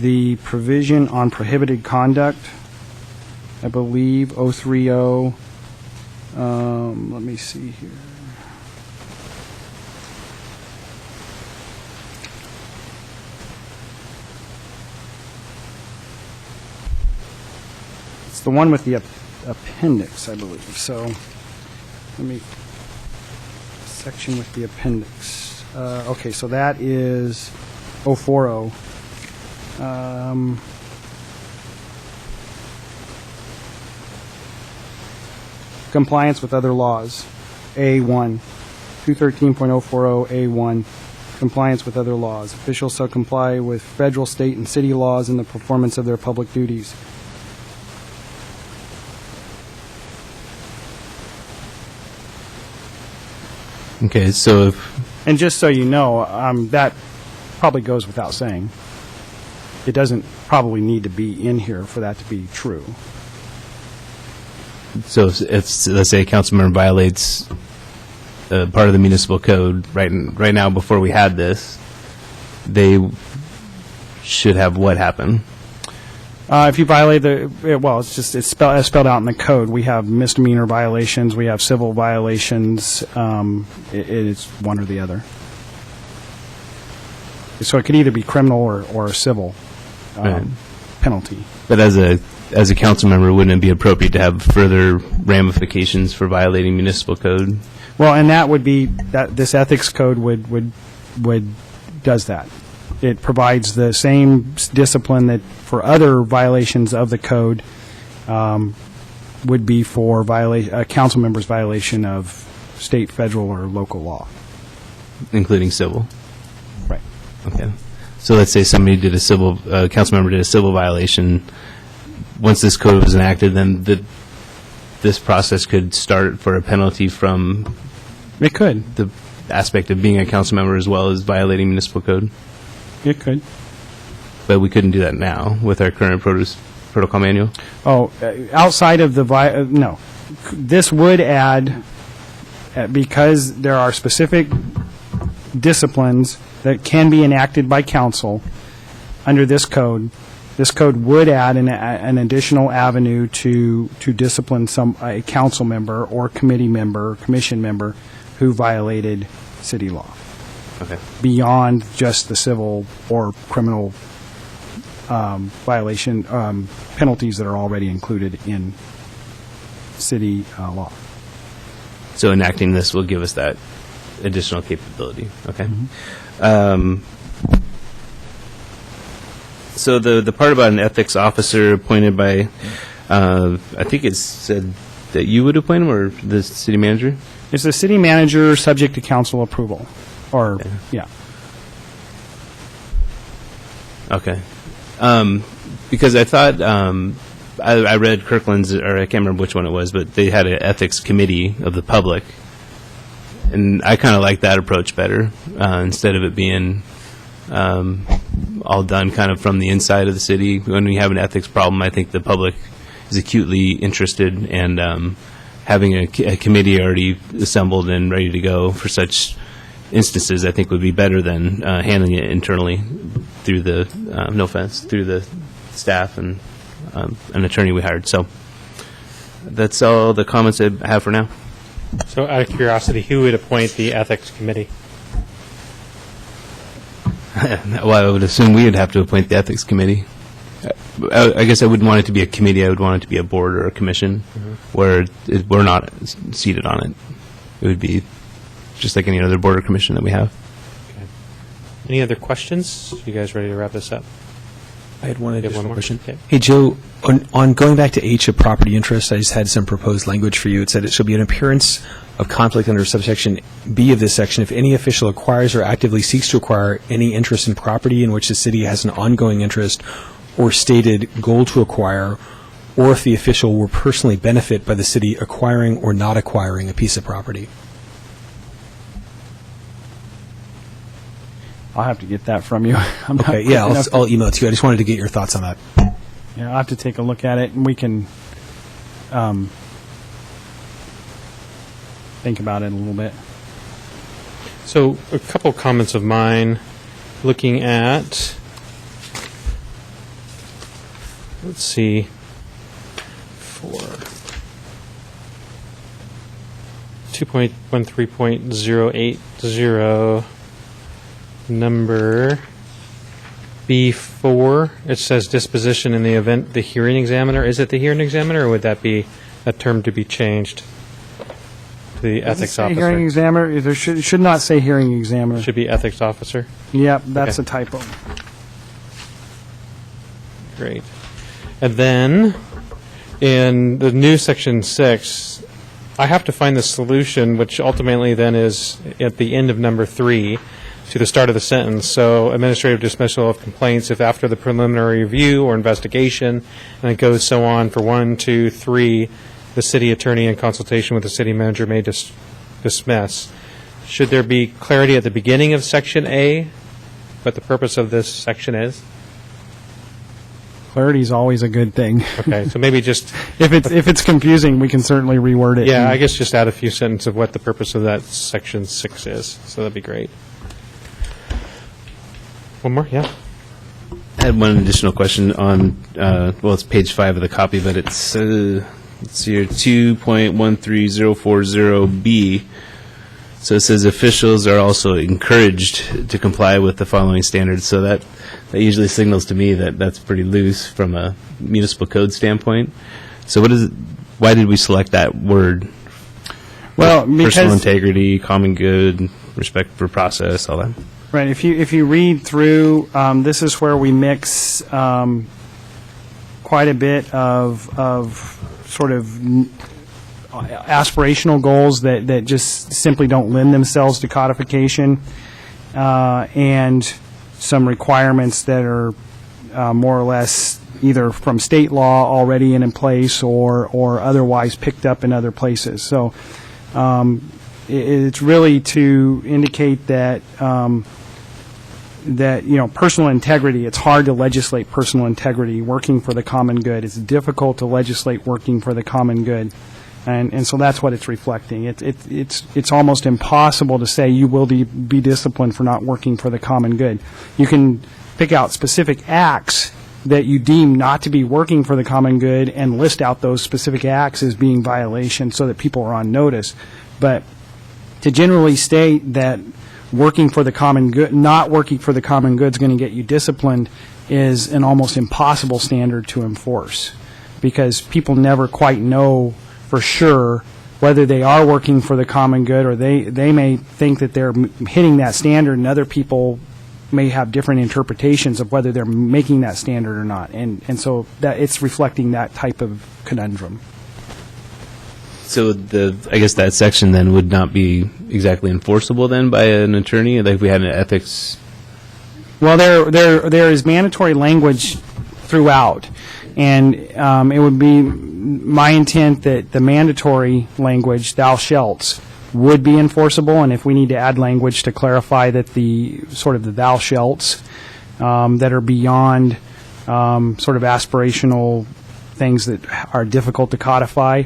[SPEAKER 4] The provision on prohibited conduct, I believe, 030, let me see here. It's the one with the appendix, I believe. So let me, section with the appendix. Okay, so that is 040. Compliance with other laws, A1, 213.040A1, compliance with other laws. Officials shall comply with federal, state, and city laws in the performance of their public duties.
[SPEAKER 2] Okay, so if,
[SPEAKER 4] And just so you know, that probably goes without saying. It doesn't probably need to be in here for that to be true.
[SPEAKER 2] So if let's say a council member violates part of the municipal code right now before we had this, they should have what happen?
[SPEAKER 4] If you violate it's spelled out in the code. We have misdemeanor violations, we have civil violations. It's one or the other. So it could either be criminal or a civil
[SPEAKER 2] Right.
[SPEAKER 4] penalty.
[SPEAKER 2] But as a council member, wouldn't it be appropriate to have further ramifications for violating municipal code?
[SPEAKER 4] Well, and that would be, that this ethics code does that. It provides the same discipline that for other violations of the code would be for a council member's violation of state, federal, or local law.
[SPEAKER 2] Including civil?
[SPEAKER 4] Right.
[SPEAKER 2] Okay. So let's say somebody did a council member did a civil violation. Once this code was enacted, then this process could start for a penalty from
[SPEAKER 4] It could.
[SPEAKER 2] the aspect of being a council member as well as violating municipal code.
[SPEAKER 4] It could.
[SPEAKER 2] But we couldn't do that now with our current protocol manual.
[SPEAKER 4] Oh, outside of the, no. This would add, because there are specific disciplines that can be enacted by council under this code would add an additional avenue to discipline a council member or committee member, or commission member who violated city law,
[SPEAKER 2] Okay.
[SPEAKER 4] beyond just the civil or criminal violation penalties that are already included in city law.
[SPEAKER 2] So enacting this will give us that additional capability. Okay. So the part about an ethics officer appointed by, I think it said that you would appoint him or the city manager?
[SPEAKER 4] It's the city manager subject to council approval, or, yeah.
[SPEAKER 2] Okay. Because I thought, I read Kirkland's, or I can't remember which one it was, but they had an ethics committee of the public. And I kind of like that approach better, instead of it being all done kind of from the inside of the city. When we have an ethics problem, I think the public is acutely interested, and having a committee already assembled and ready to go for such instances, I think would be better than handling it internally through the, no offense, through the staff and an attorney we hired. So that's all the comments I have for now.
[SPEAKER 1] So out of curiosity, who would appoint the ethics committee?
[SPEAKER 2] Well, I would assume we would have to appoint the ethics committee. I guess I wouldn't want it to be a committee. I would want it to be a board or a commission where we're not seated on it. It would be just like any other board or commission that we have.
[SPEAKER 1] Any other questions? You guys ready to wrap this up?
[SPEAKER 5] I had one
[SPEAKER 1] You have
[SPEAKER 5] additional
[SPEAKER 1] one more?
[SPEAKER 5] question.
[SPEAKER 1] Okay.
[SPEAKER 5] Hey, Joe, on going back to H of property interest, I just had some proposed language for you. It said it shall be an appearance of conflict under subsection B of this section if any official acquires or actively seeks to acquire any interest in property in which the city has an ongoing interest or stated goal to acquire, or if the official will personally benefit by the city acquiring or not acquiring a piece of property.
[SPEAKER 4] I'll have to get that from you. I'm not
[SPEAKER 5] Okay,
[SPEAKER 4] quick
[SPEAKER 5] yeah,
[SPEAKER 4] enough to-
[SPEAKER 5] I'll email it to you. I just wanted to get your thoughts on that.
[SPEAKER 4] Yeah, I'll have to take a look at it, and we can think about it a little bit.
[SPEAKER 1] So a couple comments of mine, looking at, let's see, 2.13.080, number B4, it says disposition in the event the hearing examiner. Is it the hearing examiner, or would that be a term to be changed to the
[SPEAKER 4] Does it
[SPEAKER 1] ethics
[SPEAKER 4] say Hearing
[SPEAKER 1] officer?
[SPEAKER 4] examiner, there should not say hearing examiner.
[SPEAKER 1] Should be ethics officer.
[SPEAKER 4] Yep, that's
[SPEAKER 1] Okay.
[SPEAKER 4] a typo.
[SPEAKER 1] Great. And then, in the new section 6, I have to find the solution, which ultimately then is at the end of number 3, to the start of the sentence. So administrative dismissal of complaints if after the preliminary review or investigation, and it goes so on for 1, 2, 3, the city attorney in consultation with the city manager may dismiss. Should there be clarity at the beginning of section A, what the purpose of this section is?
[SPEAKER 4] Clarity is always a good thing.
[SPEAKER 1] Okay, so maybe just,
[SPEAKER 4] If it's confusing, we can certainly reword it.
[SPEAKER 1] yeah, I guess just add a few sentences of what the purpose of that section 6 is, so that'd be great. One more, yeah?
[SPEAKER 2] I had one additional question on, well, it's page 5 of the copy, but it's here 2.13040B. So it says officials are also encouraged to comply with the following standards. So that usually signals to me that that's pretty loose from a municipal code standpoint. So what is it, why did we select that word?
[SPEAKER 4] Well,
[SPEAKER 2] Personal
[SPEAKER 4] because
[SPEAKER 2] integrity, common good, respect for process, all that.
[SPEAKER 4] right, if you read through, this is where we mix quite a bit of sort of aspirational goals that just simply don't lend themselves to codification, and some requirements that are more or less either from state law already in place or otherwise picked up in other places. So it's really to indicate that personal integrity, it's hard to legislate personal integrity, working for the common good. It's difficult to legislate working for the common good. And so that's what it's reflecting. It's almost impossible to say you will be disciplined for not working for the common good. You can pick out specific acts that you deem not to be working for the common good and list out those specific acts as being violations so that people are on notice. But to generally state that working for the common good, not working for the common good is going to get you disciplined is an almost impossible standard to enforce, because people never quite know for sure whether they are working for the common good, or they may think that they're hitting that standard, and other people may have different interpretations of whether they're making that standard or not. And so that it's reflecting that type of conundrum.
[SPEAKER 2] So I guess that section then would not be exactly enforceable then by an attorney, like if we had an ethics.
[SPEAKER 4] Well, there is mandatory language throughout, and it would be my intent that the mandatory language, thou shalts, would be enforceable, and if we need to add language to clarify that the sort of the thou shalts that are beyond sort of aspirational things that are difficult to codify,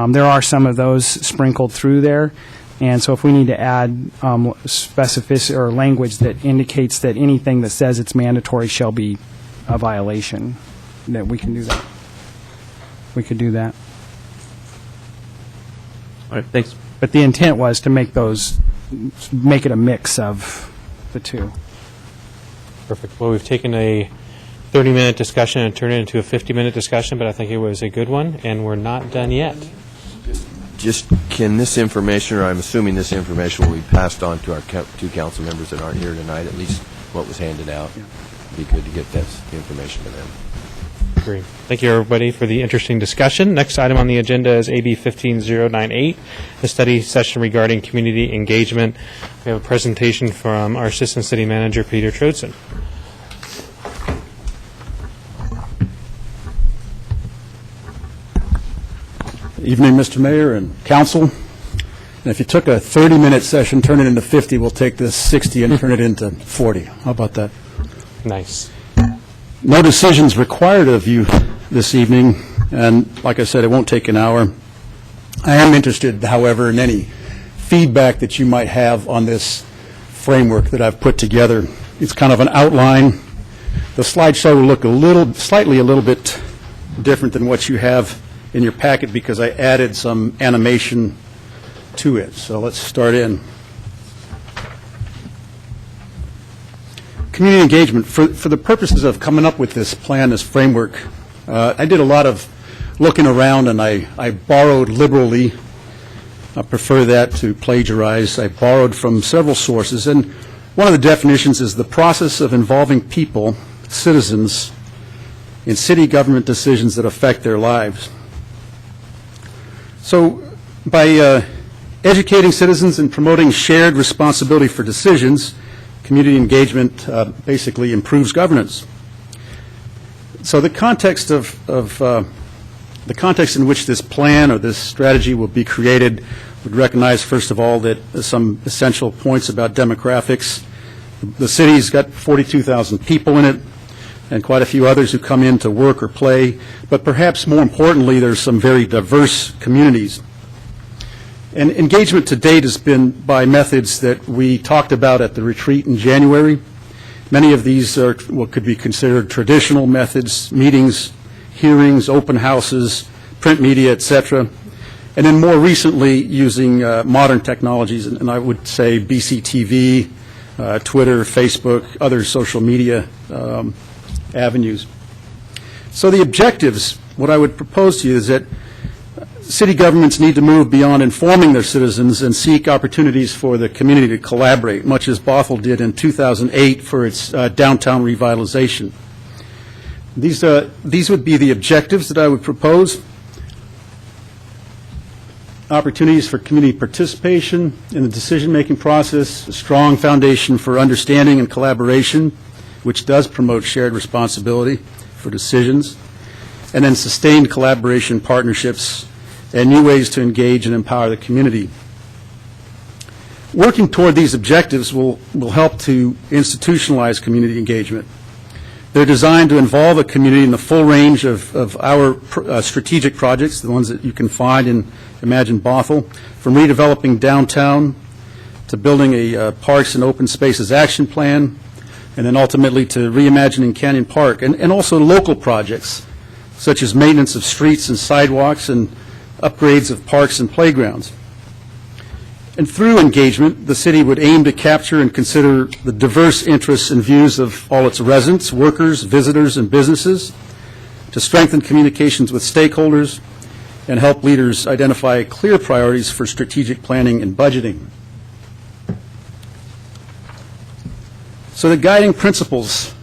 [SPEAKER 4] there are some of those sprinkled through there. And so if we need to add specificity or language that indicates that anything that says it's mandatory shall be a violation, that we can do that. We could do that.
[SPEAKER 2] All right, thanks.
[SPEAKER 4] But the intent was to make it a mix of the two.
[SPEAKER 1] Perfect. Well, we've taken a 30-minute discussion and turned it into a 50-minute discussion, but I think it was a good one, and we're not done yet.
[SPEAKER 3] Just, can this information, or I'm assuming this information will be passed on to our two council members that aren't here tonight, at least what was handed out? Be good to get that information to them.
[SPEAKER 1] Agree. Thank you, everybody, for the interesting discussion. Next item on the agenda is AB 15098, the study session regarding community engagement. We have a presentation from our Assistant City Manager, Peter Troedson.
[SPEAKER 7] Evening, Mr. Mayor and Council. And if you took a 30-minute session, turn it into 50, we'll take this 60 and turn it into 40. How about that?
[SPEAKER 1] Nice.
[SPEAKER 7] No decisions required of you this evening, and like I said, it won't take an hour. I am interested, however, in any feedback that you might have on this framework that I've put together. It's kind of an outline. The slideshow will look slightly a little bit different than what you have in your packet because I added some animation to it. So let's start in. Community engagement. For the purposes of coming up with this plan, this framework, I did a lot of looking around, and I borrowed liberally. I prefer that to plagiarize. I borrowed from several sources, and one of the definitions is the process of involving people, citizens, in city government decisions that affect their lives. So by educating citizens and promoting shared responsibility for decisions, community engagement basically improves governance. So the context the context in which this plan or this strategy will be created would recognize, first of all, that some essential points about demographics. The city's got 42,000 people in it. and quite a few others who come in to work or play. But perhaps more importantly, there's some very diverse communities. And engagement to date has been by methods that we talked about at the retreat in January. Many of these are what could be considered traditional methods: meetings, hearings, open houses, print media, etc. And then more recently, using modern technologies, and I would say BCTV, Twitter, Facebook, other social media avenues. So the objectives, what I would propose to you is that city governments need to move beyond informing their citizens and seek opportunities for the community to collaborate, much as Bothell did in 2008 for its downtown revitalization. These would be the objectives that I would propose. Opportunities for community participation in the decision-making process, a strong foundation for understanding and collaboration, which does promote shared responsibility for decisions, and then sustained collaboration, partnerships, and new ways to engage and empower the community. Working toward these objectives will help to institutionalize community engagement. They're designed to involve a community in the full range of our strategic projects, the ones that you can find in Imagine Bothell, from redeveloping downtown to building a parks and open spaces action plan, and then ultimately to reimagining Canyon Park, and also local projects such as maintenance of streets and sidewalks and upgrades of parks and playgrounds. And through engagement, the city would aim to capture and consider the diverse interests and views of all its residents, workers, visitors, and businesses, to strengthen communications with stakeholders, and help leaders identify clear priorities for strategic planning and budgeting. So the guiding principles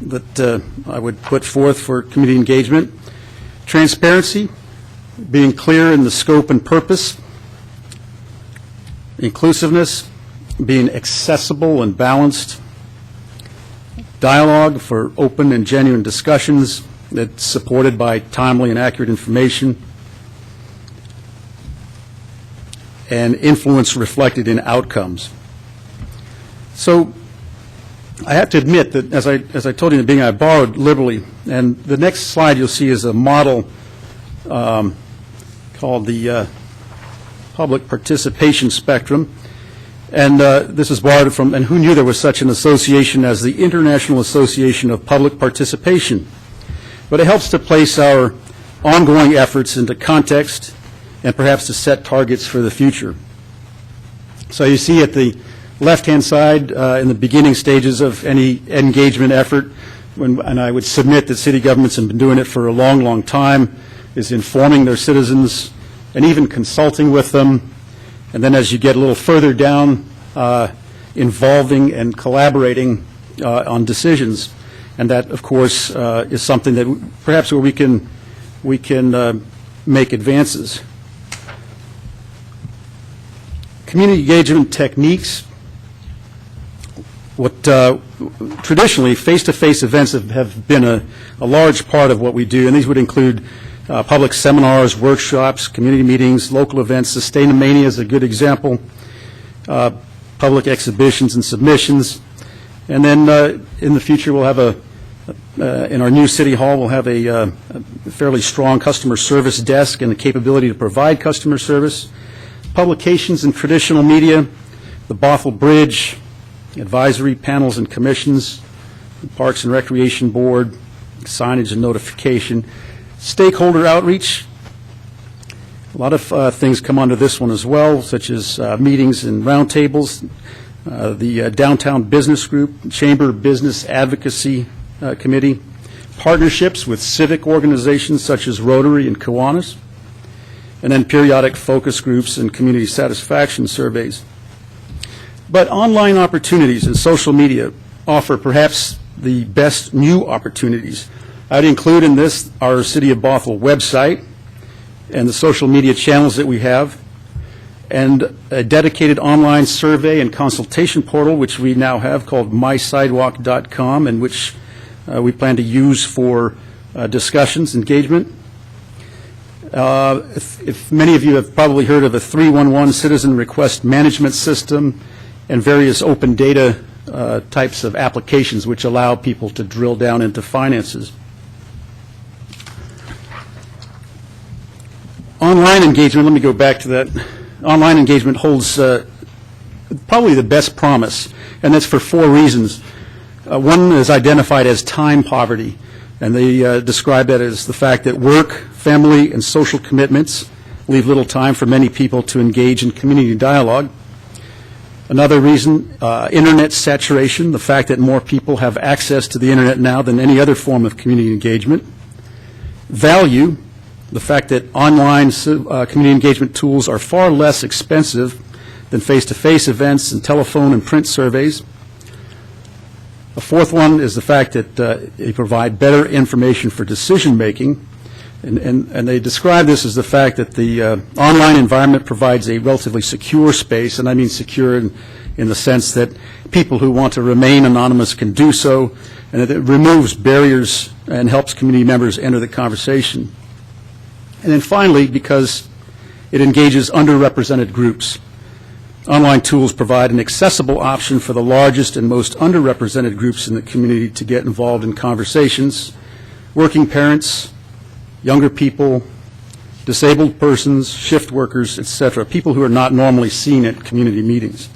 [SPEAKER 7] that I would put forth for community engagement: transparency, being clear in the scope and purpose; inclusiveness, being accessible and balanced; dialogue for open and genuine discussions that's supported by timely and accurate information; and influence reflected in outcomes. So I have to admit that, as I told you in the beginning, I borrowed liberally, and the next slide you'll see is a model called the Public Participation Spectrum, and this is borrowed from, and who knew there was such an association as the International Association of Public Participation. But it helps to place our ongoing efforts into context and perhaps to set targets for the future. So you see at the left-hand side, in the beginning stages of any engagement effort, and I would submit that city governments have been doing it for a long, long time, is informing their citizens and even consulting with them. And then as you get a little further down, involving and collaborating on decisions. And that, of course, is something that perhaps where we can make advances. Community engagement techniques. What traditionally face-to-face events have been a large part of what we do, and these would include public seminars, workshops, community meetings, local events. Sustainamania is a good example. Public exhibitions and submissions, and then in the future we'll have in our new city hall we'll have a fairly strong customer service desk and the capability to provide customer service. Publications and traditional media, the Bothell Bridge, advisory panels and commissions, the Parks and Recreation Board, signage and notification, stakeholder outreach. A lot of things come under this one as well, such as meetings and roundtables, the Downtown Business Group, Chamber Business Advocacy Committee, partnerships with civic organizations such as Rotary and Kiwanis, and then periodic focus groups and community satisfaction surveys. But online opportunities and social media offer perhaps the best new opportunities. I'd include in this our City of Bothell website and the social media channels that we have, and a dedicated online survey and consultation portal, which we now have, called mysidewalk.com, and which we plan to use for discussions, engagement. If many of you have probably heard of a 311 citizen request management system and various open data types of applications which allow people to drill down into finances. Online engagement, let me go back to that. Online engagement holds probably the best promise, and that's for 4 reasons. One is identified as time poverty, and they describe that as the fact that work, family, and social commitments leave little time for many people to engage in community dialogue. Another reason, internet saturation, the fact that more people have access to the internet now than any other form of community engagement. Value, the fact that online community engagement tools are far less expensive than face-to-face events and telephone and print surveys. A fourth one is the fact that they provide better information for decision-making. And they describe this as the fact that the online environment provides a relatively secure space, and I mean secure in the sense that people who want to remain anonymous can do so, and that it removes barriers and helps community members enter the conversation. And then finally, because it engages underrepresented groups, online tools provide an accessible option for the largest and most underrepresented groups in the community to get involved in conversations: working parents, younger people, disabled persons, shift workers, etc., people who are not normally seen at community meetings.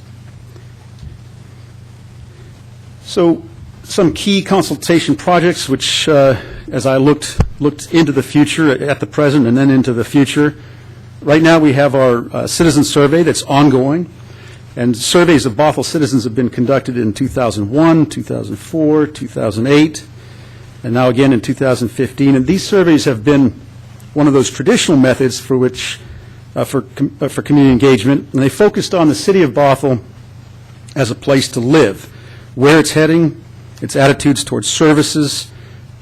[SPEAKER 7] So some key consultation projects which, as I looked into the future, at the present and then into the future, right now we have our citizen survey that's ongoing, and surveys of Bothell citizens have been conducted in 2001, 2004, 2008, and now again in 2015. And these surveys have been one of those traditional methods for which, for community engagement, and they focused on the city of Bothell as a place to live, where it's heading, its attitudes towards services,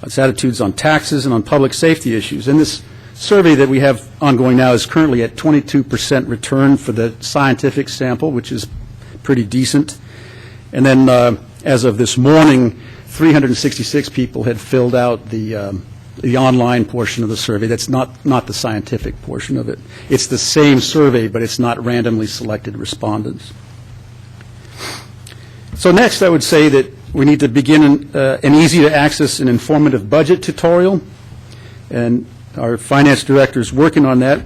[SPEAKER 7] its attitudes on taxes and on public safety issues. And this survey that we have ongoing now is currently at 22% return for the scientific sample, which is pretty decent. And then as of this morning, 366 people had filled out the online portion of the survey. That's not the scientific portion of it. It's the same survey, but it's not randomly selected respondents. So next, I would say that we need to begin an easy-to-access and informative budget tutorial, and our finance director is working on that.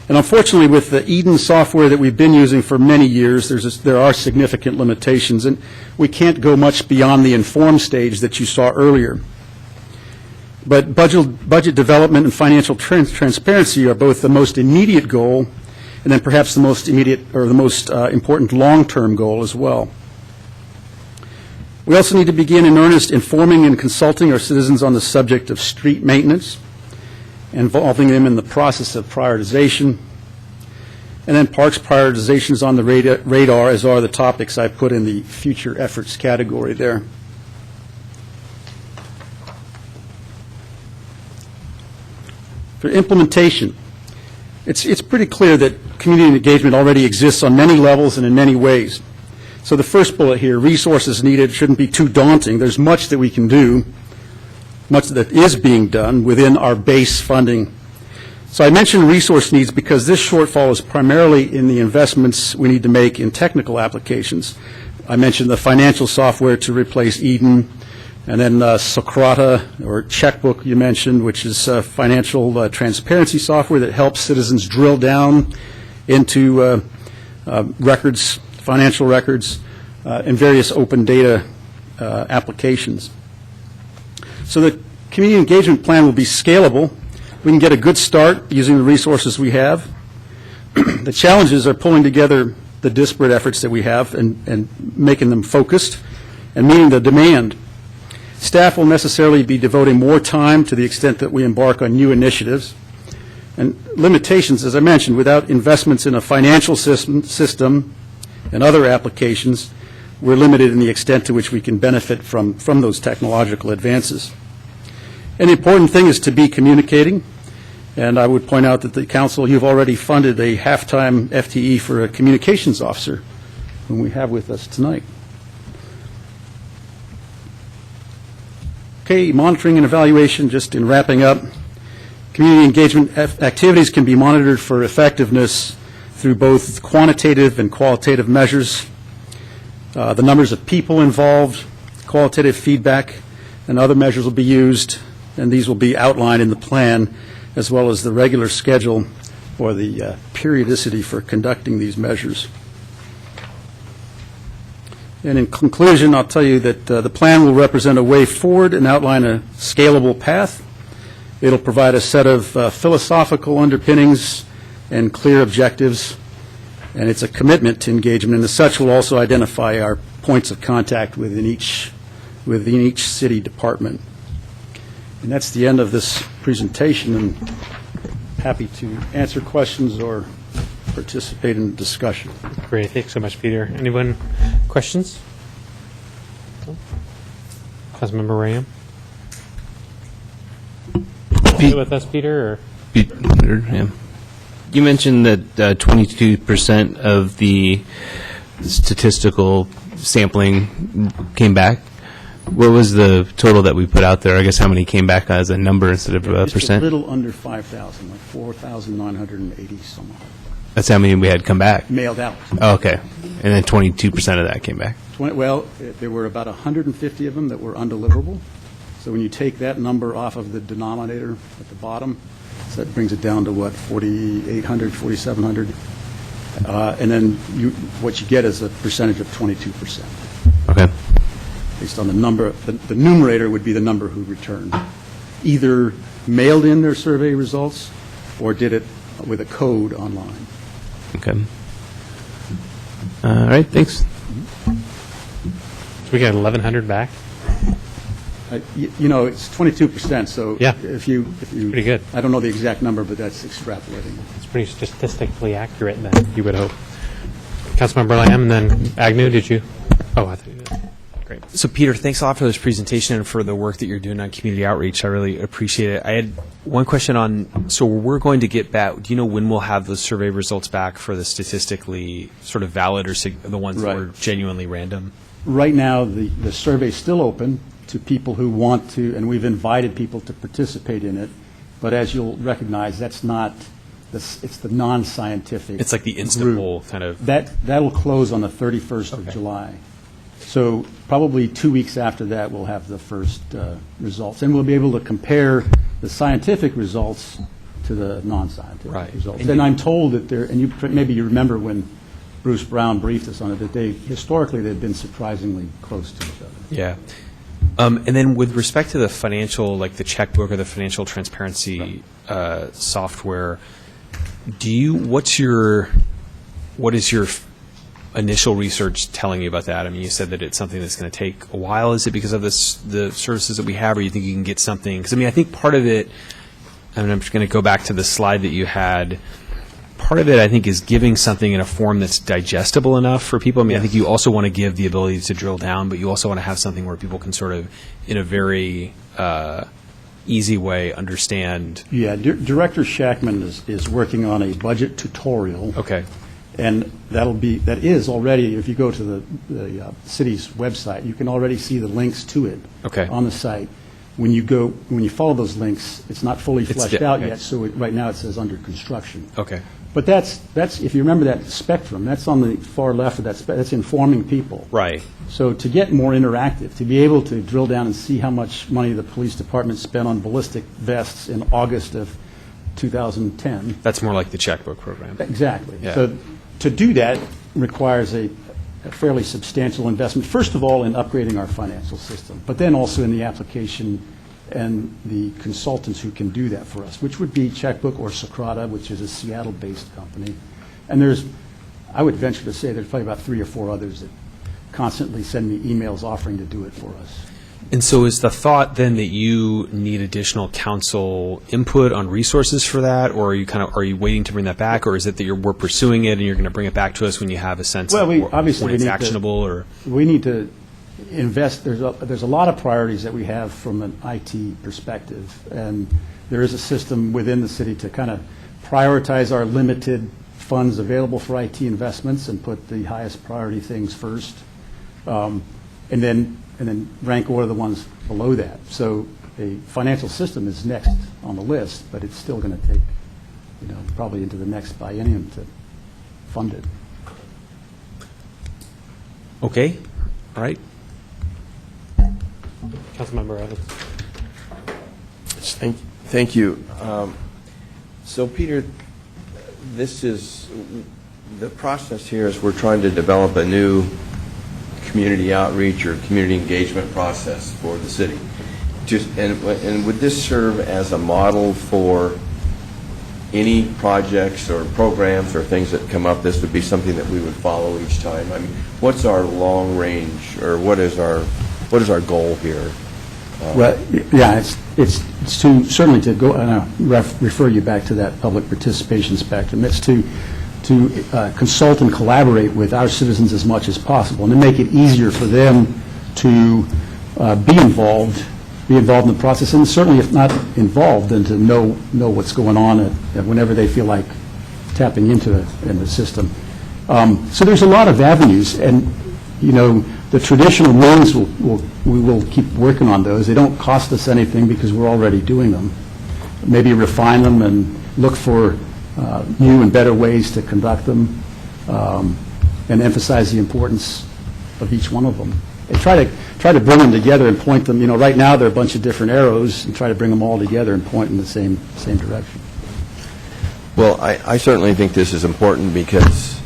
[SPEAKER 7] And unfortunately, with the Eden software that we've been using for many years, there are significant limitations, and we can't go much beyond the inform stage that you saw earlier. But budget development and financial transparency are both the most immediate goal, and then perhaps the most immediate or the most important long-term goal as well. We also need to begin in earnest informing and consulting our citizens on the subject of street maintenance, involving them in the process of prioritization. And then parks prioritization is on the radar, as are the topics I put in the future efforts category there. For implementation, it's pretty clear that community engagement already exists on many levels and in many ways. So the first bullet here, resources needed, shouldn't be too daunting. There's much that we can do, much that is being done within our base funding. So I mentioned resource needs because this shortfall is primarily in the investments we need to make in technical applications. I mentioned the financial software to replace Eden, and then Socrata, or Checkbook you mentioned, which is financial transparency software that helps citizens drill down into records, financial records, and various open data applications. So the community engagement plan will be scalable. We can get a good start using the resources we have. The challenges are pulling together the disparate efforts that we have and making them focused and meeting the demand. Staff will necessarily be devoting more time to the extent that we embark on new initiatives. And limitations, as I mentioned, without investments in a financial system and other applications, we're limited in the extent to which we can benefit from those technological advances. And the important thing is to be communicating. And I would point out that the council, you've already funded a half-time FTE for a communications officer, whom we have with us tonight. Okay, monitoring and evaluation, just in wrapping up. Community engagement activities can be monitored for effectiveness through both quantitative and qualitative measures. The numbers of people involved, qualitative feedback, and other measures will be used, and these will be outlined in the plan, as well as the regular schedule or the periodicity for conducting these measures. And in conclusion, I'll tell you that the plan will represent a way forward and outline a scalable path. It'll provide a set of philosophical underpinnings and clear objectives, and it's a commitment to engagement, and as such will also identify our points of contact within each city department. And that's the end of this presentation, and happy to answer questions or participate in the discussion.
[SPEAKER 1] Great. Thanks so much, Peter. Anyone questions? No? Councilmember Ram? Stay with us, Peter, or?
[SPEAKER 2] Yeah. You mentioned that 22% of the statistical sampling came back. What was the total that we put out there? I guess how many came back as a number instead of a
[SPEAKER 7] Just
[SPEAKER 2] percent?
[SPEAKER 7] a little under 5,000, like 4,980 some odd,
[SPEAKER 2] That's how many we had come back?
[SPEAKER 7] mailed out.
[SPEAKER 2] Oh, okay. And then 22% of that came back.
[SPEAKER 7] Well, there were about 150 of them that were undeliverable. So when you take that number off of the denominator at the bottom, so that brings it down to, what, 4,800, 4,700? And then what you get is a percentage of 22%,
[SPEAKER 2] Okay.
[SPEAKER 7] based on the number. The numerator would be the number who returned, either mailed in their survey results or did it with a code online.
[SPEAKER 2] Okay. All right, thanks.
[SPEAKER 1] So we got 1,100 back?
[SPEAKER 7] You know, it's 22%, so
[SPEAKER 1] Yeah.
[SPEAKER 7] if you...
[SPEAKER 1] Pretty good.
[SPEAKER 7] I don't know the exact number, but that's extrapolating.
[SPEAKER 1] It's pretty statistically accurate, then, you would hope. Councilmember Lamb, and then Agnew, did you? Oh, I thought you did. Great.
[SPEAKER 5] So, Peter, thanks a lot for this presentation and for the work that you're doing on community outreach. I really appreciate it. I had one question on, so we're going to get back, do you know when we'll have those survey results back for the statistically sort of valid or the ones that
[SPEAKER 7] Right.
[SPEAKER 5] were genuinely random?
[SPEAKER 7] Right now, the survey's still open to people who want to, and we've invited people to participate in it, but as you'll recognize, that's not, it's the non-scientific
[SPEAKER 5] It's like the instant
[SPEAKER 7] group.
[SPEAKER 5] poll kind of.
[SPEAKER 7] That'll close on the 31st of July. So probably 2 weeks after that, we'll have the first results. And we'll be able to compare the scientific results to the non-scientific
[SPEAKER 5] Right.
[SPEAKER 7] results. And I'm told that there, and maybe you remember when Bruce Brown briefed us on it, that historically, they've been surprisingly close to each other.
[SPEAKER 5] Yeah. And then with respect to the financial, like the checkbook or the financial transparency software, what is your initial research telling you about that? I mean, you said that it's something that's going to take a while. Is it because of the services that we have, or you think you can get something? Because, I mean, I think part of it, and I'm just going to go back to the slide that you had, part of it, I think, is giving something in a form that's digestible enough for people. I mean, I think you also want to give the ability to drill down, but you also want to have something where people can sort of, in a very easy way, understand.
[SPEAKER 7] Yeah, Director Shackman is working on a budget tutorial.
[SPEAKER 5] Okay.
[SPEAKER 7] And that is already, if you go to the city's website, you can already see the links to it
[SPEAKER 5] Okay.
[SPEAKER 7] on the site. When you follow those links, it's not fully fleshed out
[SPEAKER 5] okay.
[SPEAKER 7] yet, so right now it says under construction.
[SPEAKER 5] Okay.
[SPEAKER 7] But that's if you remember that spectrum, that's on the far left of that that's informing people.
[SPEAKER 5] Right.
[SPEAKER 7] So to get more interactive, to be able to drill down and see how much money the police department spent on ballistic vests in August of 2010.
[SPEAKER 5] That's more like the checkbook program.
[SPEAKER 7] Exactly.
[SPEAKER 5] Yeah.
[SPEAKER 7] So to do that requires a fairly substantial investment, first of all, in upgrading our financial system, but then also in the application and the consultants who can do that for us, which would be Checkbook or Socrata, which is a Seattle-based company. And I would venture to say there's probably about 3 or 4 others that constantly send me emails offering to do it for us.
[SPEAKER 5] And so is the thought then that you need additional council input on resources for that, or are you waiting to bring that back, or is it that we're pursuing it and you're going to bring it back to us when you have a sense
[SPEAKER 7] Well,
[SPEAKER 5] of
[SPEAKER 7] obviously
[SPEAKER 5] when
[SPEAKER 7] we
[SPEAKER 5] it's
[SPEAKER 7] need
[SPEAKER 5] actionable? Or
[SPEAKER 7] We need to invest. There's a lot of priorities that we have from an IT perspective, and there is a system within the city to kind of prioritize our limited funds available for IT investments and put the highest priority things first, and then rank order the ones below that. So a financial system is next on the list, but it's still going to take, probably into the next biennium to fund it.
[SPEAKER 5] Okay, all right.
[SPEAKER 1] Councilmember Evans.
[SPEAKER 3] Thank you. So, Peter, this is, the process here is we're trying to develop a new community outreach or community engagement process for the city. And would this serve as a model for any projects or programs or things that come up? This would be something that we would follow each time. I mean, what's our long range, or what is our goal here?
[SPEAKER 7] Well, yeah, it's to, certainly to go, and I'll refer you back to that public participation spectrum. It's to consult and collaborate with our citizens as much as possible, and to make it easier for them to be involved in the process, and certainly, if not involved, then to know what's going on whenever they feel like tapping into it in the system. So there's a lot of avenues, and the traditional ones we will keep working on those. They don't cost us anything because we're already doing them. Maybe refine them and look for new and better ways to conduct them, and emphasize the importance of each one of them. And try to bring them together and point them. Right now they're a bunch of different arrows, and try to bring them all together and point in the same direction.
[SPEAKER 3] Well, I certainly think this is important because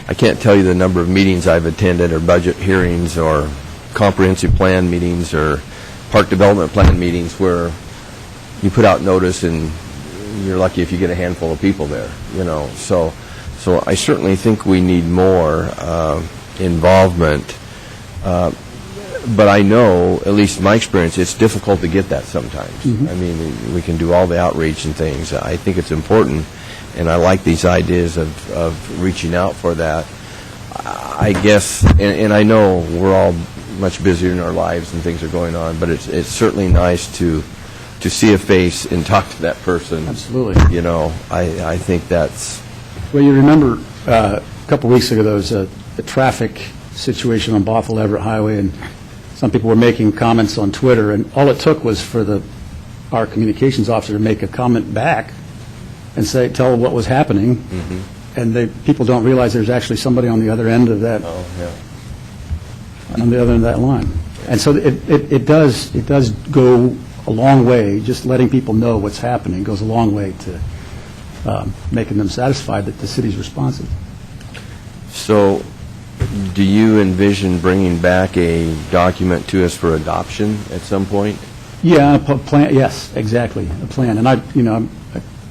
[SPEAKER 3] I can't tell you the number of meetings I've attended, or budget hearings, or comprehensive plan meetings, or park development plan meetings where you put out notice and you're lucky if you get a handful of people there. So I certainly think we need more involvement. But I know, at least in my experience, it's difficult to get that sometimes.
[SPEAKER 7] Mm-hmm.
[SPEAKER 3] I mean, we can do all the outreach and things. I think it's important, and I like these ideas of reaching out for that. I guess, and I know we're all much busier in our lives and things are going on, but it's certainly nice to see a face and talk to that person.
[SPEAKER 7] Absolutely.
[SPEAKER 3] I think that's...
[SPEAKER 7] Well, you remember a couple weeks ago there was a traffic situation on Bothell Everett Highway, and some people were making comments on Twitter, and all it took was for our communications officer to make a comment back and tell what was happening, and people don't realize there's actually somebody on the other end of that, on the other end of that line. And so it does go a long way. Just letting people know what's happening goes a long way to making them satisfied that the city's responsive.
[SPEAKER 3] So, do you envision bringing back a document to us for adoption at some point?
[SPEAKER 7] Yeah, a plan. Yes, exactly, a plan. And I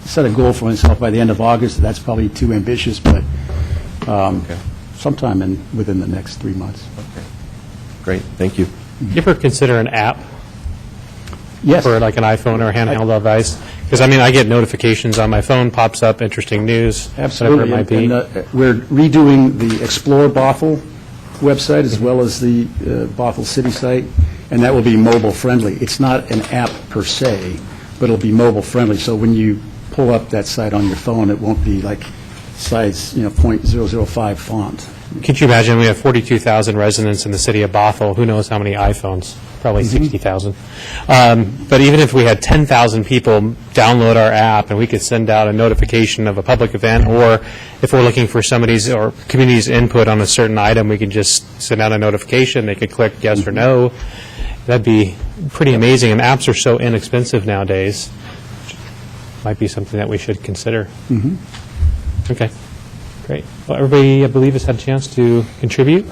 [SPEAKER 7] set a goal for myself by the end of August. That's probably too ambitious, but sometime within the next 3 months.
[SPEAKER 3] Okay. Great. Thank you.
[SPEAKER 1] You ever consider an app
[SPEAKER 7] Yes.
[SPEAKER 1] for like an iPhone or handheld device? Because, I get notifications on my phone, pops up, interesting news,
[SPEAKER 7] Absolutely.
[SPEAKER 1] whatever it might be.
[SPEAKER 7] And, we're redoing the Explore Bothell website as well as the Bothell City site, and that will be mobile friendly. It's not an app per se, but it'll be mobile friendly. So when you pull up that site on your phone, it won't be like size, 0.005 font.
[SPEAKER 1] Could you imagine, we have 42,000 residents in the city of Bothell. Who knows how many iPhones? Probably 60,000. But even if we had 10,000 people download our app and we could send out a notification of a public event, or if we're looking for somebody's or community's input on a certain item, we can just send out a notification. They could click yes or no. That'd be pretty amazing. And apps are so inexpensive nowadays. Might be something that we should consider. Okay. Great. Well, everybody, I believe, has had a chance to contribute.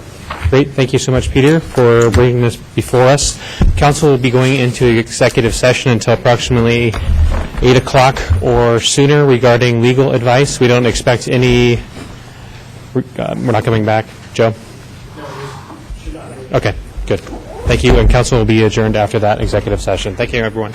[SPEAKER 1] Great. Thank you so much, Peter, for bringing this before us. Council will be going into executive session until approximately 8 o'clock or sooner regarding legal advice. We don't expect any... we're not coming back. Joe? Okay, good. Thank you, and council will be adjourned after that executive session. Thank you, everyone.